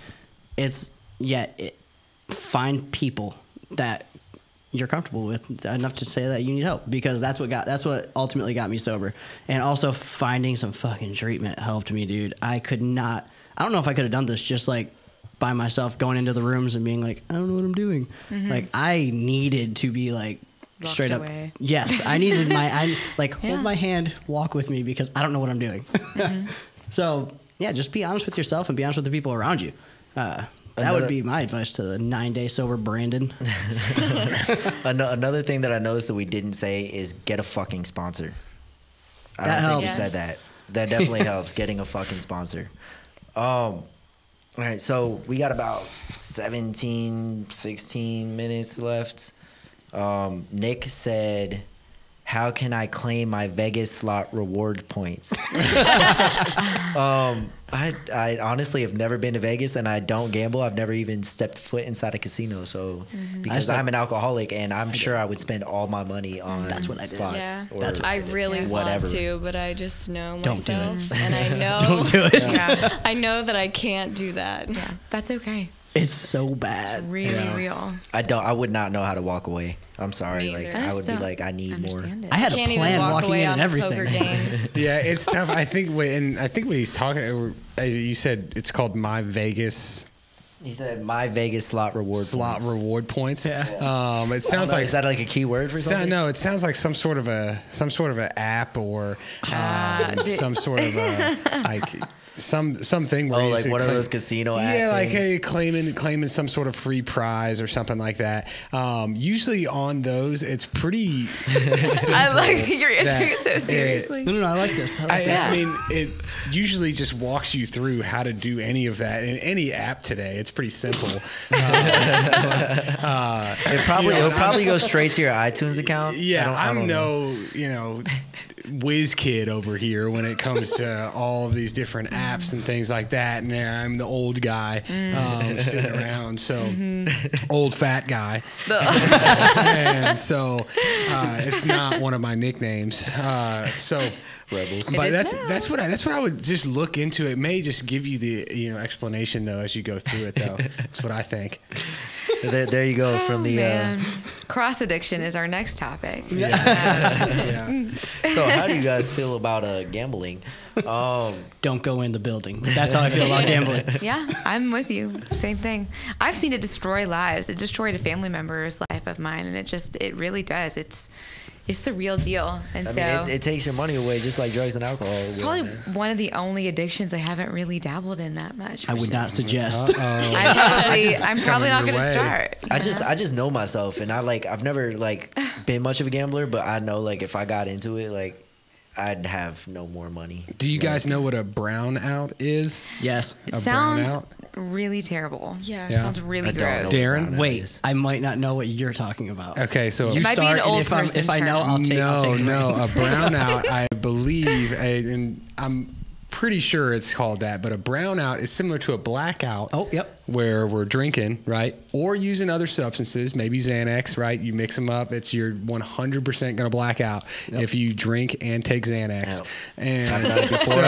Find people that you're comfortable with enough to say that you need help, because that's what ultimately got me sober. And also finding some fucking treatment helped me, dude. I don't know if I could have done this just like by myself, going into the rooms and being like, I don't know what I'm doing. Like I needed to be like Locked straight up. away. Yes, I needed hold my hand, walk with me, because I don't know what I'm doing. So yeah, just be honest with yourself and be honest with the people around you. That would be my advice to the 9-day sober Brandon. Another thing that I noticed that we didn't say is get a fucking sponsor. I That don't think helps. you said that. That definitely helps, getting a fucking sponsor. All right, so we got about 17, 16 minutes left. Nick said, how can I claim my Vegas slot reward points? I honestly have never been to Vegas and I don't gamble. I've never even stepped foot inside a casino. So because I'm an alcoholic and I'm sure I would spend all my money on That's what I did. slots. Yeah, Or I really whatever. want to, but I just know Don't do it. myself, and I know Don't do it. Yeah, I know that I can't do that. yeah, that's okay. It's so bad. Really real. I would not know how to walk away. I'm sorry. Me Like either. I I just would be don't like, I need more. Understand it. I had a Can't even plan walk walking away in on and a everything. poker game. Yeah, it's tough. I think when he's talking, you said it's called My Vegas He said my Vegas slot reward points. reward points. Yeah. It sounds like is that like a key word for something? No, it sounds like some sort of a app or some sort of a like something where like one of those casino ads. Yeah, like hey, claiming some sort of free prize or something like that. Usually on those, it's pretty. I like you're answering so seriously. No, I like this. I mean, it usually just walks you through how to do any of that in any app today. It's pretty simple. It'll probably go straight to your iTunes account. Yeah, I'm no whiz kid over here when it comes to all of these different apps and things like that. And I'm the old guy sitting around, so old fat guy. And so it's not one of my nicknames. So Rebels. But that's what I would just look into. It may just give you the explanation though as you go through it though. That's what I think. There you go from the cross addiction is our next topic. Yeah. So how do you guys feel about gambling? Don't go in the building. That's how I feel about gambling. Yeah, I'm with you. Same thing. I've seen it destroy lives. It destroyed a family member's life of mine, and it really does. It's the real deal. And it takes your money away just like drugs and alcohol. It's probably one of the only addictions I haven't really dabbled in that much. I would not suggest. I'm probably not going to start. I just know myself, and I've never been much of a gambler, but I know if I got into it, I'd have no more money. Do you guys know what a brownout is? Yes. It sounds really terrible. Yeah. It sounds really gross. Darren? Wait, I might not know what you're talking about. Okay, so You might be start, an old and person if I know, term. I'll take the reins. a brownout, I believe, and I'm pretty sure it's called that, but a brownout is similar to a blackout. Oh, yep. Where we're drinking, right? Or using other substances, maybe Xanax, right? You mix them up, you're 100% going to black out if you drink and take Xanax. And I've done it before.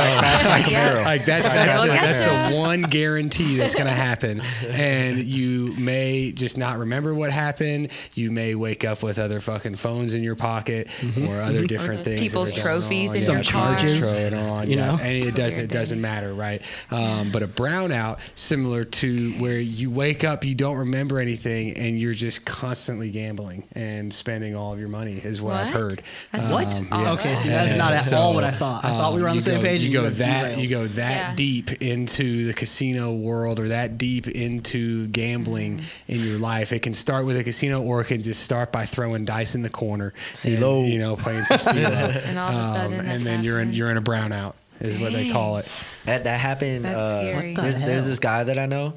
that's the one guarantee that's going to happen. And you may just not remember what happened. You may wake up with other fucking phones in your pocket or other different things. People's trophies in Some your charges. car. And it doesn't matter, right? But a brownout, similar to where you wake up, you don't remember anything, and you're just constantly gambling and spending all of your money, is what I've heard. What? Yeah. Okay, see, that's not at all what I thought. I thought we were on the same page. You go that deep into the casino world, or that deep into gambling in your life. It can start with a casino, or it can just start by throwing dice in the corner, CeeLo. playing some CeeLo, And all of a sudden, and then you're in a brownout, is what they call it. That happened. That's scary. There's this guy that I know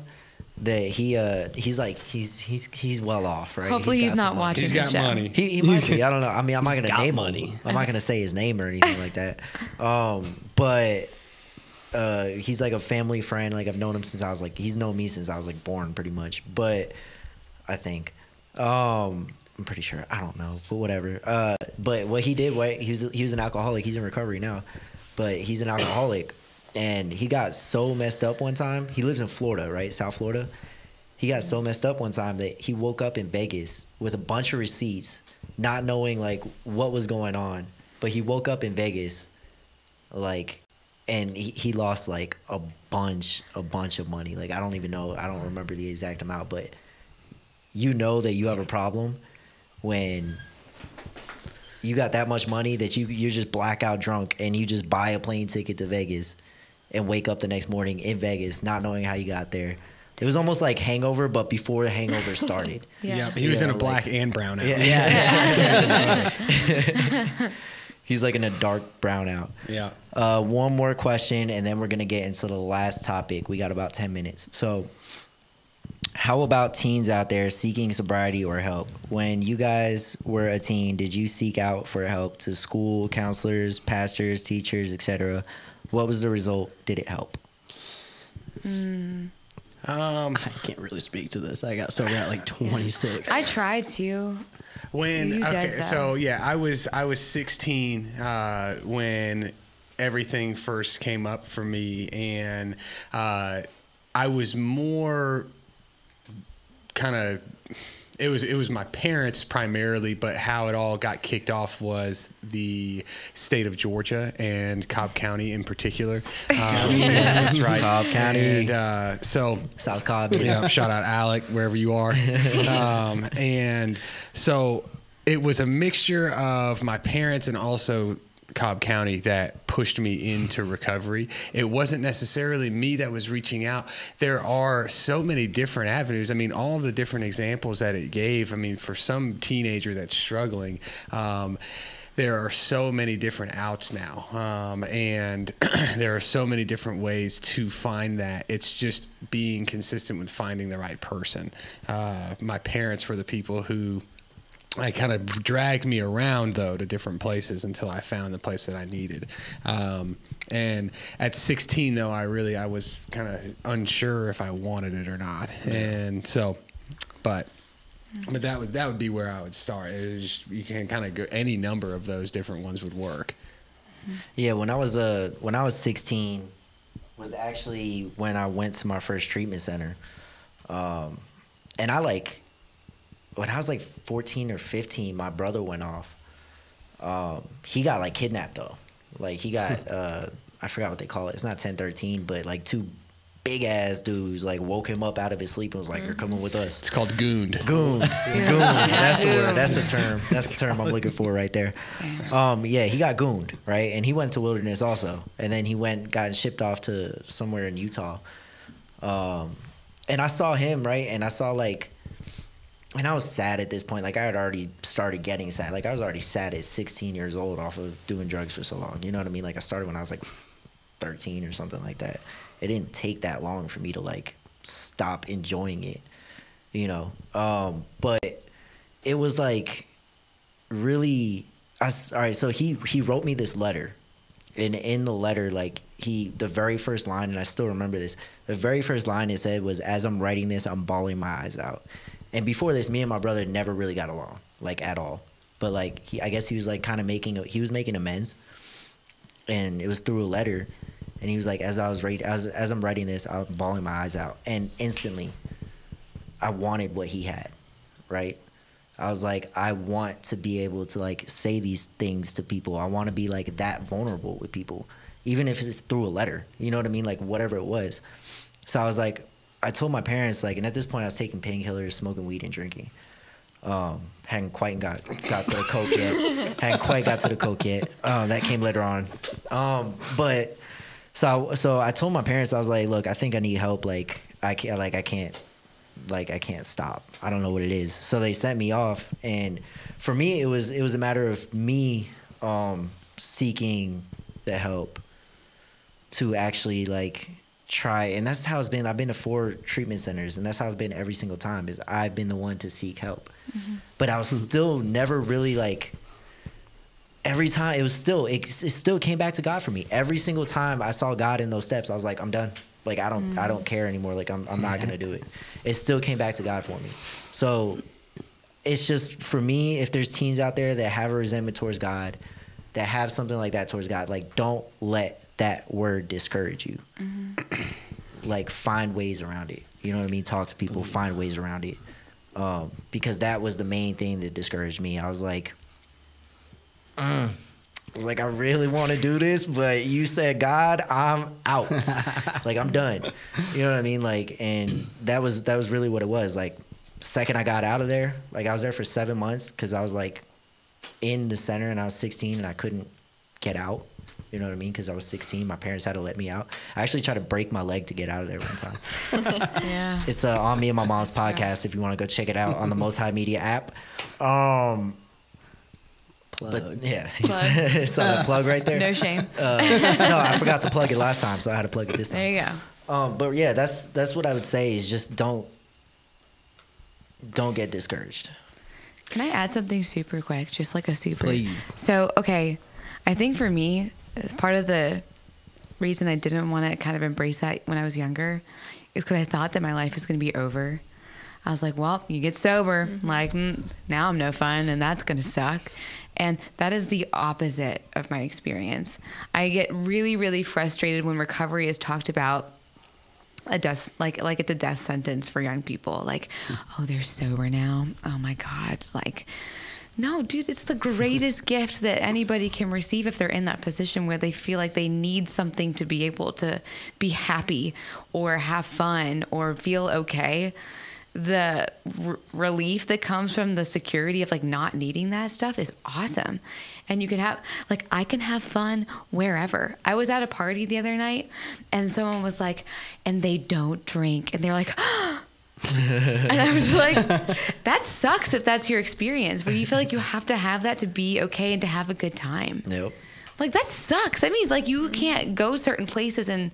that he's well off, right? Hopefully he's not watching. He's got money. He might be. I don't know. I mean, I'm not gonna name money. him. I'm not gonna say his name or anything like that. But he's a family friend. I've known him since he's known me since I was born, pretty much. But I think I'm pretty sure. I don't know, but whatever. But what he did, he was an alcoholic. He's in recovery now, but he's an alcoholic. And he got so messed up one time. He lives in Florida, right? South Florida. He got so messed up one time that he woke up in Vegas with a bunch of receipts, not knowing what was going on. But he woke up in Vegas, and he lost a bunch of money. I don't even know. I don't remember the exact amount, but you know that you have a problem when you got that much money that you're just blackout drunk and you just buy a plane ticket to Vegas and wake up the next morning in Vegas not knowing how you got there. It was almost like Hangover, but before the Hangover started. Yeah, he was in a black and brown out. Yeah. He's in a dark brownout. Yeah. One more question, and then we're going to get into the last topic. We got about 10 minutes. So how about teens out there seeking sobriety or help? When you guys were a teen, did you seek out for help to school, counselors, pastors, teachers, etc.? What was the result? Did it help? I can't really speak to this. I got sober at 26. I tried to. I was 16 when everything first came up for me, and I was more kind of. It was my parents primarily, but how it all got kicked off was the state of Georgia and Cobb County in particular. That's right, Cobb County. And South Cobb. Yeah, shout out Alec wherever you are. And so it was a mixture of my parents and also Cobb County that pushed me into recovery. It wasn't necessarily me that was reaching out. There are so many different avenues. I mean, all of the different examples that it gave, I mean, for some teenager that's struggling, there are so many different outs now, and there are so many different ways to find that. It's just being consistent with finding the right person. My parents were the people who kind of dragged me around, though, to different places until I found the place that I needed. And at 16, though, I was kind of unsure if I wanted it or not. And so, but that would be where I would start. It was just, you can kind of go, any number of those different ones would work. Yeah, when I was 16 was actually when I went to my first treatment center. And when I was like 14 or 15, my brother went off. He got like kidnapped though. Like he got I forgot what they call it. It's not 1013, but like two big ass dudes like woke him up out of his sleep and was like, "You're coming with us." It's called gooned. Gooned. That's the word. That's the term. That's the term I'm looking for right there. Yeah, he got gooned, right? And he went to Wilderness also. And then he got shipped off to somewhere in Utah. And I saw him, right? And I saw and I was sad at this point. Like I had already started getting sad. Like I was already sad at 16 years old off of doing drugs for so long. You know what I mean? Like I started when I was like 13 or something like that. It didn't take that long for me to like stop enjoying it, you know? But it was like really, all right. So he wrote me this letter, and in the letter, like the very first line, and I still remember this, the very first line it said was, "As I'm writing this, I'm bawling my eyes out." And before this, me and my brother never really got along, like at all. But like I guess he was like kind of making amends, and it was through a letter. And he was like, as I'm writing this, I'm bawling my eyes out. And instantly, I wanted what he had, right? I was like, I want to be able to like say these things to people. I want to be like that vulnerable with people, even if it's through a letter. You know what I mean? Like whatever it was. So I was like, I told my parents, like, and at this point I was taking painkillers, smoking weed, and drinking. Hadn't quite got to the coke yet. Hadn't quite got to the coke yet. That came later on. But so I told my parents, I was like, look, I think I need help. Like I can't stop. I don't know what it is. So they sent me off, and for me it was a matter of me seeking the help to actually like try. And that's how it's been. I've been to 4 treatment centers, and that's how it's been every single time, is I've been the one to seek help. Mm-hmm. But I was still never really like, every time it still came back to God for me. Every single time I saw God in those steps, I was like, I'm done. Like I don't care anymore. Like I'm not gonna do it. It still came back to God for me. So it's just, for me, if there's teens out there that have a resentment towards God, that have something like that towards God, like don't let that word discourage you. Mm-hmm. Like find ways around it. You know what I mean? Talk to people, find ways around it. Because that was the main thing that discouraged me. I was like, I really want to do this, but you said, God, I'm out. Like, I'm done. You know what I mean? Like, and that was really what it was. Like, second I got out of there, like, I was there for 7 months because I was, like, in the center and I was 16 and I couldn't get out. You know what I mean? Because I was 16. My parents had to let me out. I actually tried to break my leg to get out of there one time. Yeah. It's on me and my mom's podcast if you want to go check it out on the Most High Media app. Plug. But yeah, saw that plug right there. No shame. No, I forgot to plug it last time, so I had to plug it this time. There you go. But yeah, that's what I would say is just don't get discouraged. Can I add something super quick? Just like a super. Please. So, okay, I think for me, part of the reason I didn't want to kind of embrace that when I was younger is because I thought that my life was going to be over. I was like, well, you get sober, like, now I'm no fun, and that's going to suck. And that is the opposite of my experience. I get really, really frustrated when recovery is talked about a death, like it's a death sentence for young people. Like, oh, they're sober now. Oh my God. Like, no, dude, it's the greatest gift that anybody can receive if they're in that position where they feel like they need something to be able to be happy or have fun or feel okay. the relief that comes from the security of like not needing that stuff is awesome. And you can have, like, I can have fun wherever. I was at a party the other night and someone was like, and they don't drink. And they're like, and I was like, that sucks if that's your experience, where you feel like you have to have that to be okay and to have a good time. Nope. Like, that sucks. That means like you can't go certain places and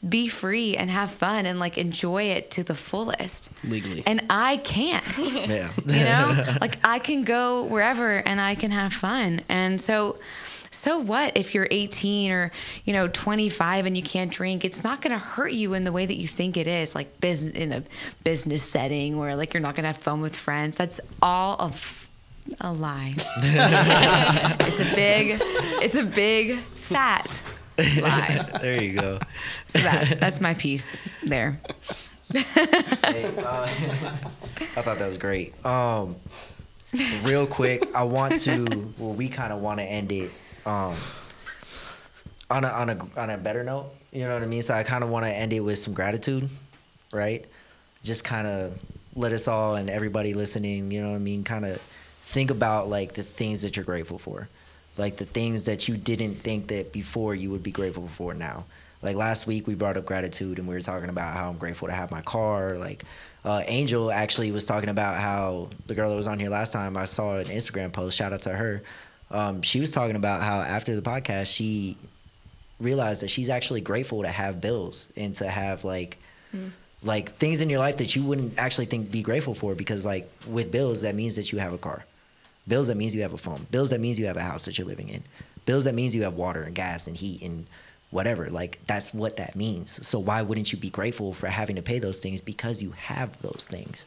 be free and have fun and like enjoy it to the fullest Legally. And I can't. Yeah. You know, like I can go wherever and I can have fun. And so what if you're 18 or, 25 and you can't drink? It's not going to hurt you in the way that you think it is, like business, in a business setting where like you're not going to have fun with friends. That's all a lie. It's a big fat lie. There you go. So that's my piece there. Hey, I thought that was great. Real quick, we kind of want to end it on a better note. You know what I mean? So I kind of want to end it with some gratitude, right? Just kind of let us all and everybody listening, you know what I mean, kind of think about like the things that you're grateful for. Like the things that you didn't think that before you would be grateful for now. Like last week we brought up gratitude and we were talking about how I'm grateful to have my car. Like Angel actually was talking about how the girl that was on here last time, I saw an Instagram post, shout out to her. She was talking about how after the podcast she realized that she's actually grateful to have bills and to have like things in your life that you wouldn't actually think be grateful for, because like with bills that means that you have a car. Bills, that means you have a phone. Bills, that means you have a house that you're living in. Bills, that means you have water and gas and heat and whatever. Like, that's what that means. So why wouldn't you be grateful for having to pay those things? Because you have those things.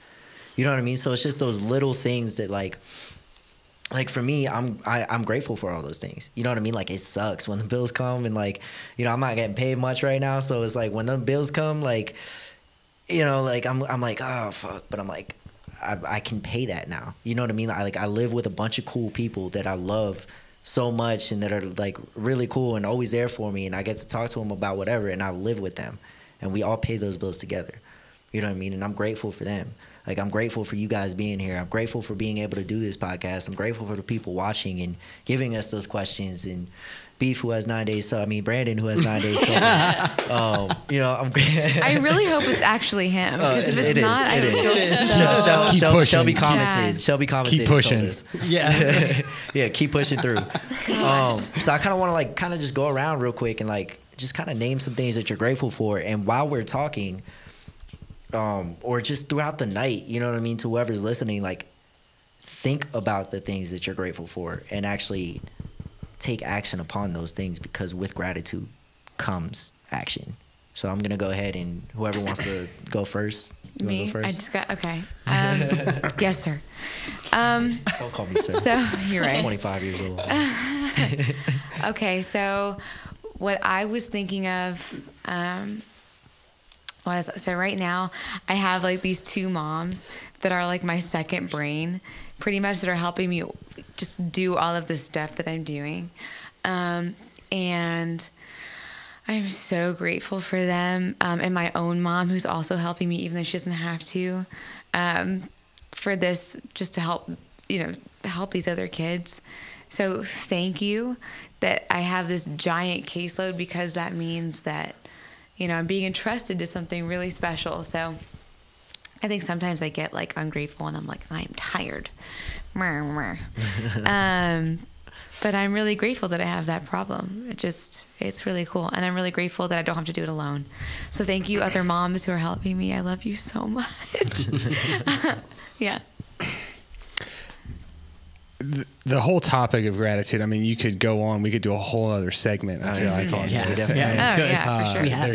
You know what I mean? So it's just those little things that, like for me, I'm grateful for all those things. You know what I mean? Like, it sucks when the bills come and, like, I'm not getting paid much right now. So it's like when the bills come, like, like I'm like, oh, fuck. But I'm like, I can pay that now. You know what I mean? I live with a bunch of cool people that I love so much and that are like really cool and always there for me, and I get to talk to them about whatever, and I live with them and we all pay those bills together. You know what I mean? And I'm grateful for them. Like, I'm grateful for you guys being here. I'm grateful for being able to do this podcast. I'm grateful for the people watching and giving us those questions, and Beef, who has 9 days, Brandon, who has 9 days. I'm I really hope it's actually him, because if it's not, I would feel so. Shelby commented. Yeah. Shelby commented. Keep pushing. Yeah. Yeah, keep pushing through. So I kind of want to like kind of just go around real quick and like just kind of name some things that you're grateful for, and while we're talking, or just throughout the night, you know what I mean, to whoever's listening, like think about the things that you're grateful for and actually take action upon those things, because with gratitude comes action. So I'm gonna go ahead, and whoever wants to go first. You Me? wanna go first? I just got okay. Yes, sir. Don't call me sir. So you're right. 25 years old. Okay, so what I was thinking of so right now I have like these two moms that are like my second brain, pretty much, that are helping me just do all of this stuff that I'm doing. And I'm so grateful for them, and my own mom, who's also helping me, even though she doesn't have to, for this, just to help, help these other kids. So thank you that I have this giant caseload, because that means that, I'm being entrusted to something really special. So I think sometimes I get like ungrateful and I'm like, I'm tired. But I'm really grateful that I have that problem. It's really cool. And I'm really grateful that I don't have to do it alone. So thank you, other moms who are helping me. I love you so much. Yeah. The whole topic of gratitude, I mean, you could go on. We could do a whole other segment, I feel like, on this. For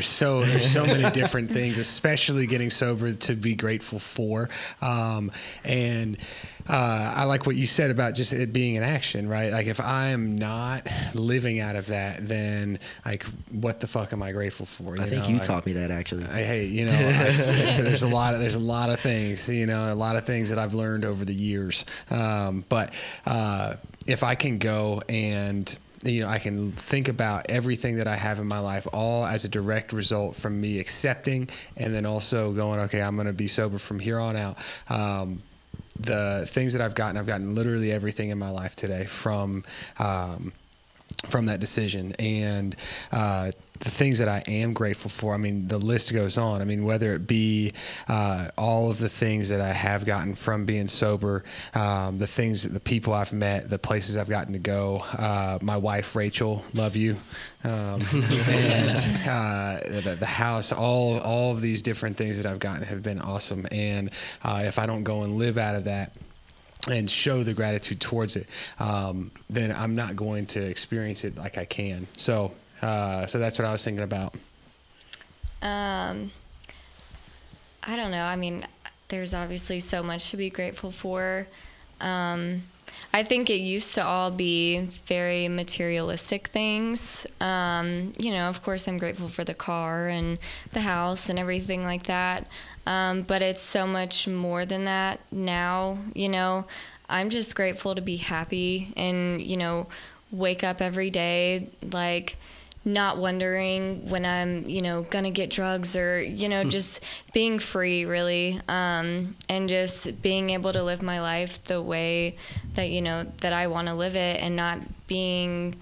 sure. There's so many different things, especially getting sober, to be grateful for. And I like what you said about just it being an action, right? Like, if I am not living out of that, then like, what the fuck am I grateful for? I think you taught me that, actually. There's a lot of things, a lot of things that I've learned over the years. But if I can go and I can think about everything that I have in my life all as a direct result from me accepting, and then also going, okay, I'm going to be sober from here on out. The things that I've gotten literally everything in my life today from that decision. And the things that I am grateful for, I mean, the list goes on. I mean, whether it be all of the things that I have gotten from being sober, the people I've met, the places I've gotten to go, my wife, Rachel, love you, and the house, all of these different things that I've gotten have been awesome. And if I don't go and live out of that and show the gratitude towards it, then I'm not going to experience it like I can. So that's what I was thinking about. I don't know. I mean, there's obviously so much to be grateful for. I think it used to all be very materialistic things. Of course, I'm grateful for the car and the house and everything like that. But it's so much more than that now. I'm just grateful to be happy and, wake up every day, like, not wondering when I'm, gonna get drugs or, just being free, really, and just being able to live my life the way that, that I want to live it, and not being,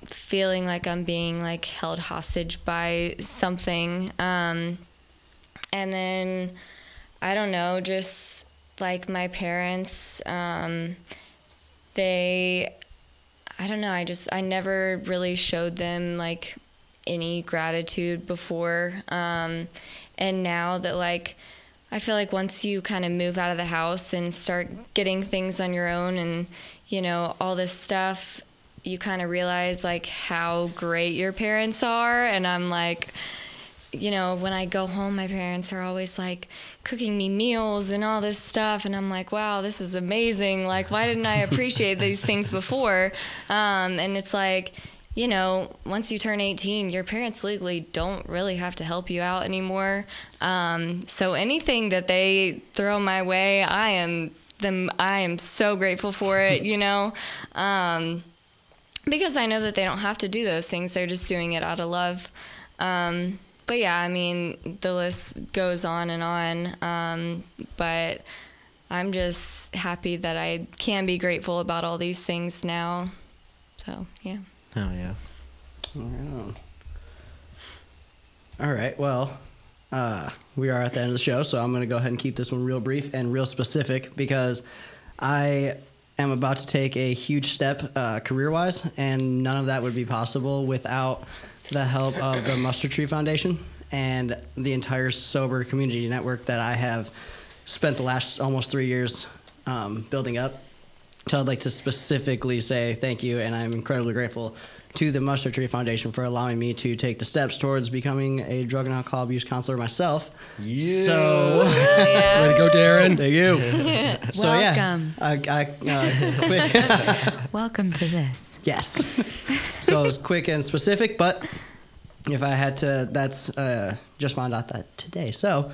feeling like I'm being, like, held hostage by something. And then, I don't know, just, like, my parents, I don't know, I never really showed them, like, any gratitude before. And now that, like, I feel like once you kind of move out of the house and start getting things on your own and, all this stuff, you kind of realize, like, how great your parents are. And I'm like, when I go home, my parents are always, like, cooking me meals and all this stuff. And I'm like, wow, this is amazing. Like, why didn't I appreciate these things before? And it's like, once you turn 18, your parents legally don't really have to help you out anymore. So anything that they throw my way, I am so grateful for it, because I know that they don't have to do those things. They're just doing it out of love. But yeah, I mean, the list goes on and on. But I'm just happy that I can be grateful about all these things now. So, yeah. Oh, yeah. All right. Well, we are at the end of the show, so I'm going to go ahead and keep this one real brief and real specific, because I am about to take a huge step career-wise, and none of that would be possible without the help of the Mustard Tree Foundation and the entire sober community network that I have spent the last almost 3 years building up. So I'd like to specifically say thank you, and I'm incredibly grateful to the Mustard Tree Foundation for allowing me to take the steps towards becoming a drug and alcohol abuse counselor myself. Yeah. So, way to go, Darin. Thank you. So Welcome. It's quick. Welcome to this. Yes. So it was quick and specific, but if I had to, that's just found out that today. So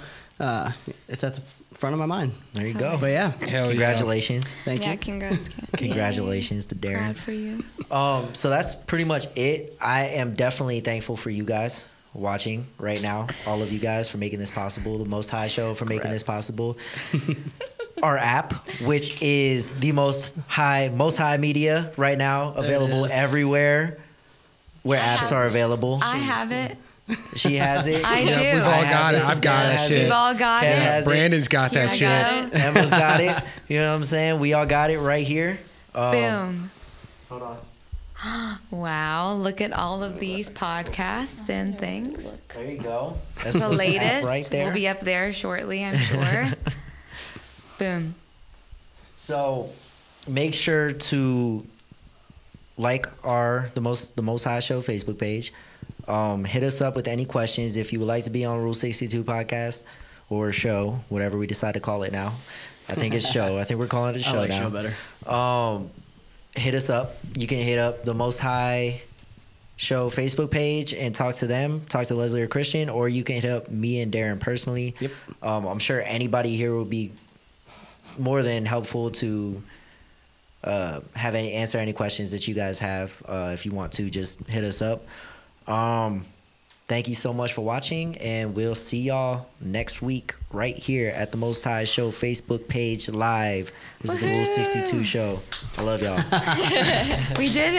it's at the front of my mind. There you go. But yeah, Hell Congratulations. thank you. Congrats. Congratulations to Darin. Proud for you. So that's pretty much it. I am definitely thankful for you guys watching right now, all of you guys, for making this possible, the Most High Show for making this possible. Our app, which is the most high media right now, available everywhere where apps are available. I have it. She has it. I do. We've all got it. I've got that shit. We've all got Kev it. has it. Brandon's got that I shit. got it. Emma's got it. You know what I'm saying? We all got it right here. Boom. Hold on. Wow, look at all of these podcasts and things. There you go. That's The latest right there. will be up there shortly, I'm sure. Boom. So make sure to like the Most High Show Facebook page. Hit us up with any questions if you would like to be on Rule 62 podcast or show, whatever we decide to call it now. I think it's show. I think we're calling it a show I like now. show better. Hit us up. You can hit up the Most High Show Facebook page and talk to them, talk to Leslie or Christian, or you can hit up me and Darin personally. Yep. I'm sure anybody here will be more than helpful to answer any questions that you guys have. If you want to, just hit us up. Thank you so much for watching, and we'll see y'all next week right here at the Most High Show Facebook page live. This is the Rule 62 show. I love y'all. We did it.